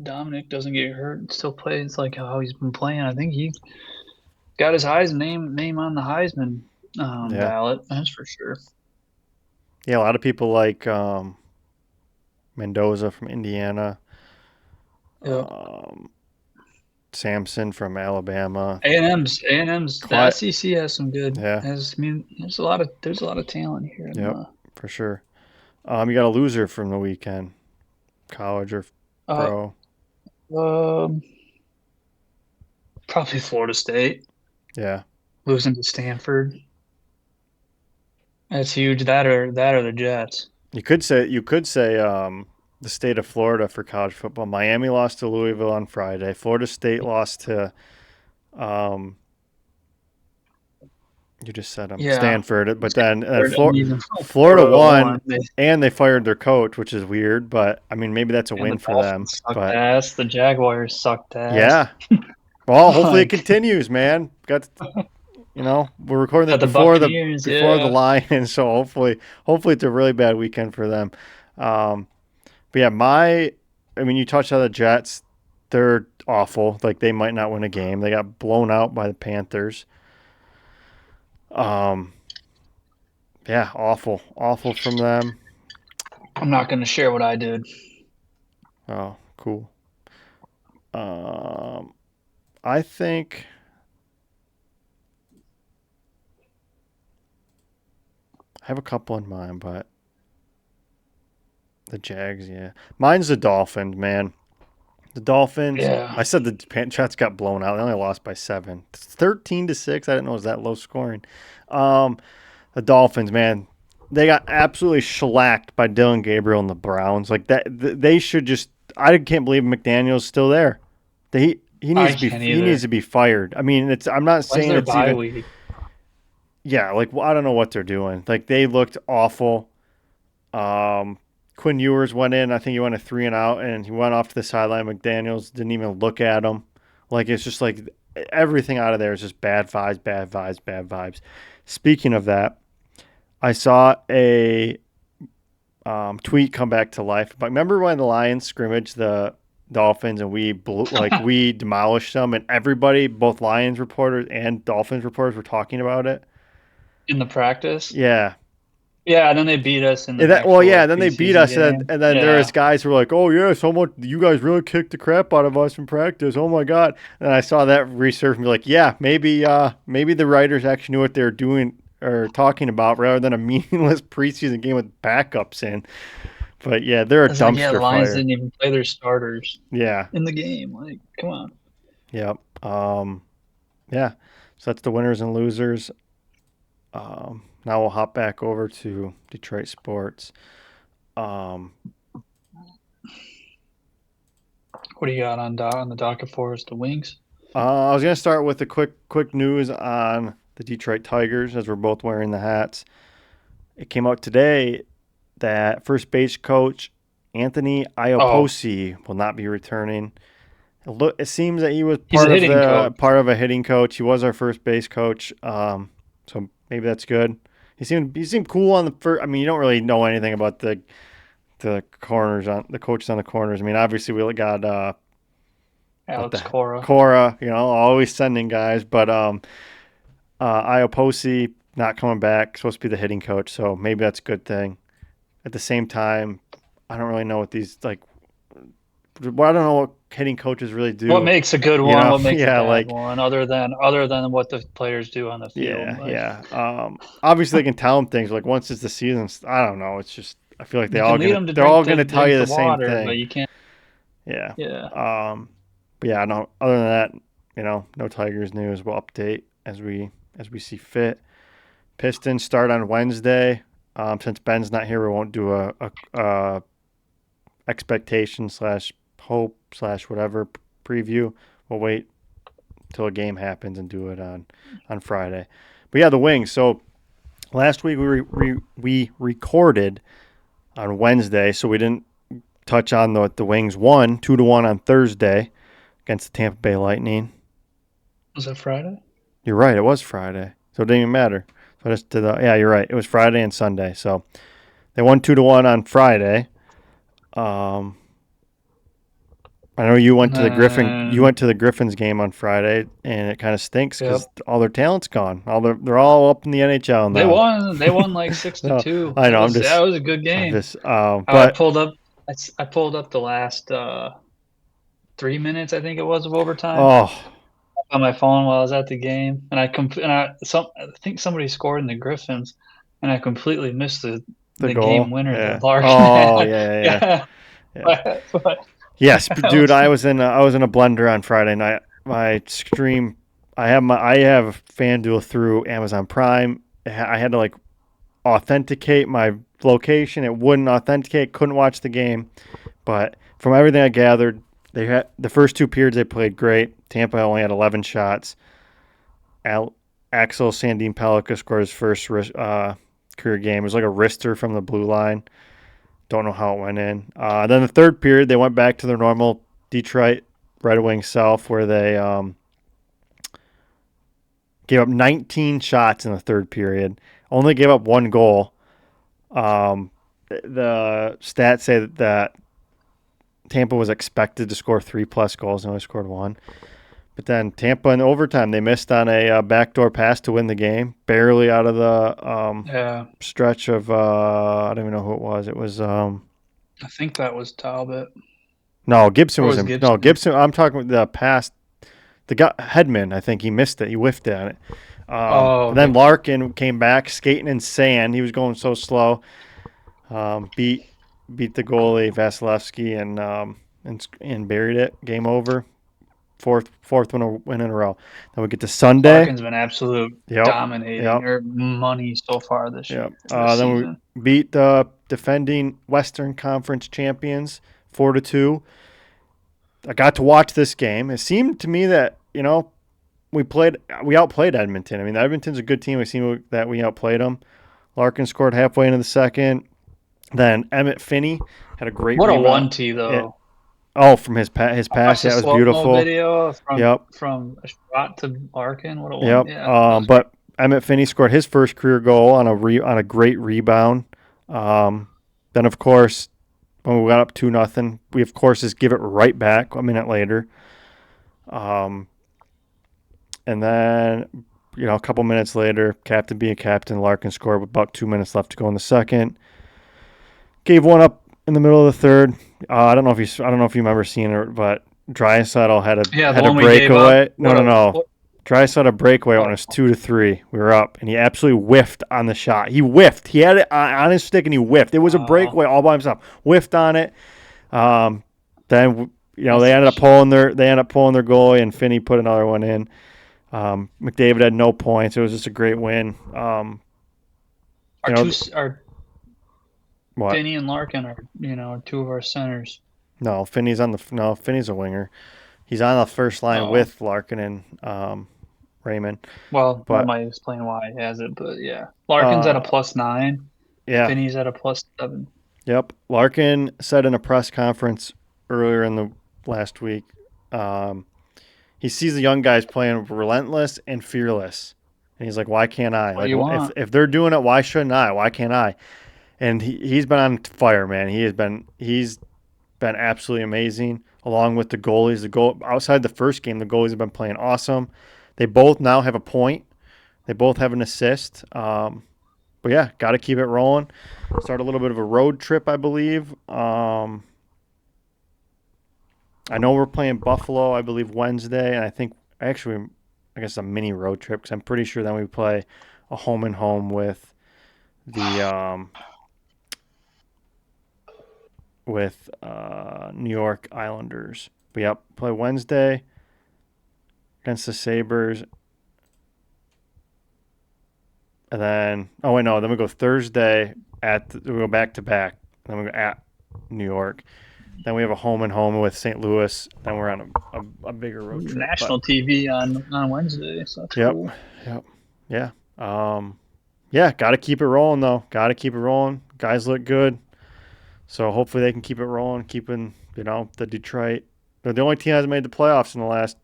Dominic doesn't get hurt and still plays like how he's been playing, I think he got his name on the Heisman Yeah, ballot. That's for sure. yeah. A lot of people like Mendoza from Indiana, Yep. um, Samson from Alabama. A&M's the Quiet. SEC has some good Yeah. has I mean there's a lot of talent here in Yep. for sure. You got a loser from the weekend, college or Uh, pro. um, Probably Florida State Yeah, losing to Stanford. That's huge. That or the Jets. you could say the state of Florida for college football. Miami lost to Louisville on Friday. Florida State lost to um, you just said them Yeah, Stanford, but then I mean, Florida Florida won won. They, and they fired their coach, which is weird. But I mean, maybe that's a and the win for them. Dolphins sucked But ass. The Jaguars sucked ass. yeah, well, hopefully it Like continues, man. We're recording this got the before the Buccaneers. before the Yeah, Lions, so hopefully it's a really bad weekend for them. Um, but yeah, I mean, you touched on the Jets. They're awful. Like they might not win a game. They got blown out by the Panthers. Um, yeah, awful from them. I'm not going to share what I did. Oh, cool. I think I have a couple in mind, but the Jags, yeah. Mine's the Dolphins, man. The Dolphins. Yeah, I said the Jets got blown out. They only lost by 7, 13-6. I didn't know it was that low scoring. Um, the Dolphins, man, they got absolutely shellacked by Dylan Gabriel and the Browns. Like that, they should just. I can't believe McDaniel's still there. He needs I to be can't he needs either. to be fired. I mean, it's. I'm not When's saying their it's bye even. week? Yeah, like well, I don't know what they're doing. Like they looked awful. Um, Quinn Ewers went in. I think he went a 3-and-out, and he went off to the sideline. McDaniel's didn't even look at him. Like it's just like everything out of there is just bad vibes, bad vibes, bad vibes. Speaking of that, I saw a tweet come back to life. But remember when the Lions scrimmaged the Dolphins and we demolished them, and everybody, both Lions reporters and Dolphins reporters, were talking about it. In the practice? Yeah, Yeah, and then they beat us in the Well, actual yeah. like Then they beat preseason us, game. and then there was Yeah. guys who were like, "Oh yeah, so much you guys really kicked the crap out of us in practice. Oh my god!" And I saw that research and be like, "Yeah, maybe the writers actually knew what they were doing or talking about, rather than a meaningless preseason game with backups in." But yeah, they're a It's like, yeah, the dumpster Lions fire. didn't even play their starters Yeah, in the game. Like, come on. yep, yeah. So that's the winners and losers. Now we'll hop back over to Detroit sports. Um, What do you got on the docket for us? The Wings? I was gonna start with a quick news on the Detroit Tigers, as we're both wearing the hats. It came out today that first base coach Anthony Oh, Ioposi will not be returning. It seems that he was he's a hitting coach. part of a hitting coach. He was our first base coach, so maybe that's good. He seemed cool on the first. I mean, you don't really know anything about the corners on the coaches on the corners. I mean, obviously we got what Alex the Cora. Cora, always sending guys, but Ioposi not coming back, supposed to be the hitting coach, so maybe that's a good thing. At the same time, I don't really know what these like. Well, I don't know what hitting coaches really What do. makes a good one? What makes a Yeah, bad like one? Other than what the players do on the field. yeah, Like yeah. Obviously they can tell them things. Like once it's the season, I don't know. It's just I feel like you can lead them to they're all drink the gonna tell drink you the the same water, but thing. you can't. Yeah. Yeah. But yeah, no. Other than that, no Tigers news. We'll update as we see fit. Pistons start on Wednesday. Since Ben's not here, we won't do a expectation slash hope slash whatever preview. We'll wait till a game happens and do it on Friday. But yeah, the Wings. So last week we recorded on Wednesday, so we didn't touch on the Wings won 2-1 on Thursday against the Tampa Bay Lightning. Was it Friday? You're right, it was Friday, so it didn't even matter. So I just did yeah, you're right. It was Friday and Sunday. So they won 2-1 on Friday. I know you went to the Griffins game on Friday, and it kind of stinks Yep. because all their talent's gone. They're all up in the NHL now. They won. They won like 6-2. No, I know. That was a good game. I but pulled up. I pulled up the last 3 minutes. I think it was of overtime oh, on my phone while I was at the game, and I think somebody scored in the Griffins, and I completely missed The the goal. game winner Yeah. that Larkin Oh had. yeah. But Yes, that dude. was- I was in a blender on Friday night. My stream. I have FanDuel through Amazon Prime. I had to like authenticate my location. It wouldn't authenticate. Couldn't watch the game. But from everything I gathered, they had the first two periods they played great. Tampa only had 11 shots. Axel Sandin Pellica scored his first career game. It was like a wrister from the blue line. Don't know how it went in. Then the third period, they went back to their normal Detroit Red Wings self, where they gave up 19 shots in the third period. Only gave up one goal. The stats say that Tampa was expected to score 3+ goals and only scored one. But then Tampa in overtime, they missed on a backdoor pass to win the game, barely out of the stretch of I don't even know who it was. It was I think that was Talbot. no Gibson Or was was in, Gibson? no Gibson. I'm talking about the pass. The guy Hedman, I think he missed it. He whiffed it on it. But then Larkin came back skating in sand. He was going so slow. Beat the goalie Vasilevsky and buried it. Game over. Fourth win in a row. Then we get to Sunday. Larkin's been absolute dominating or money so far this year. Then season. we beat the defending Western Conference champions 4-2. I got to watch this game. It seemed to me that we outplayed Edmonton. I mean, Edmonton's a good team. It seemed that we outplayed them. Larkin scored halfway into the second. Then Emmett Finney had a great rebound. A 1-2 though. From his pass, that was slow-mo beautiful. Video from a shot to Larkin. What a one! Yep. Yeah, but Emmett Finney scored his first career goal on a great rebound. Then of course, when we got up 2-0, we of course just give it right back a minute later. And then a couple minutes later, captain being captain, Larkin scored with about 2 minutes left to go in the second. Gave one up in the middle of the third. I don't know if you remember seeing it, but Draisaitl had a breakaway. No. Draisaitl had a breakaway when it was 2-3. We were up, and he absolutely whiffed on the shot. He whiffed. He had it on his stick, and he whiffed. It was a breakaway all by himself. Whiffed on it. Then they ended up pulling their goalie, and Finney put another one in. McDavid had no points. It was just a great win. What? Finney and Larkin are two of our centers. No, Finney's Finney's a winger. He's on the first line with Larkin and Raymond. Well, that might explain why he has it, but yeah. Larkin's at a +9. Yeah. Finney's at a +7. Yep. Larkin said in a press conference earlier in the last week, he sees the young guys playing relentless and fearless. And he's like, why can't I? If they're doing it, why shouldn't I? Why can't I? And he's been on fire, man. He's been absolutely amazing, along with the goalies. Outside the first game, the goalies have been playing awesome. They both now have a point. They both have an assist. But yeah, got to keep it rolling. Start a little bit of a road trip, I believe. I know we're playing Buffalo, I believe, Wednesday, and I guess a mini road trip because I'm pretty sure then we play a home and home with the New York Islanders. We play Wednesday against the Sabres. And then, then we go Thursday we go back to back. Then we go at New York. Then we have a home and home with St. Louis. Then we're on a bigger road trip. National TV on Wednesday. So that's cool. Yep. Yeah. Got to keep it rolling though. Got to keep it rolling. Guys look good. So hopefully they can keep it rolling, keeping, the Detroit. They're the only team that has made the playoffs in the last,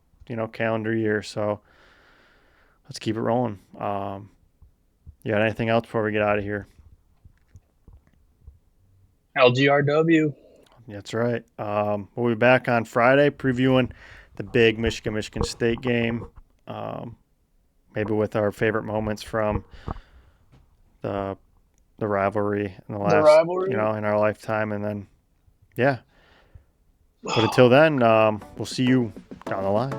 calendar year. So let's keep it rolling. Anything else before we get out of here? LGRW. That's right. We'll be back on Friday previewing the big Michigan State game. Maybe with our favorite moments from the rivalry in in our lifetime, and then but until then, we'll see you down the line.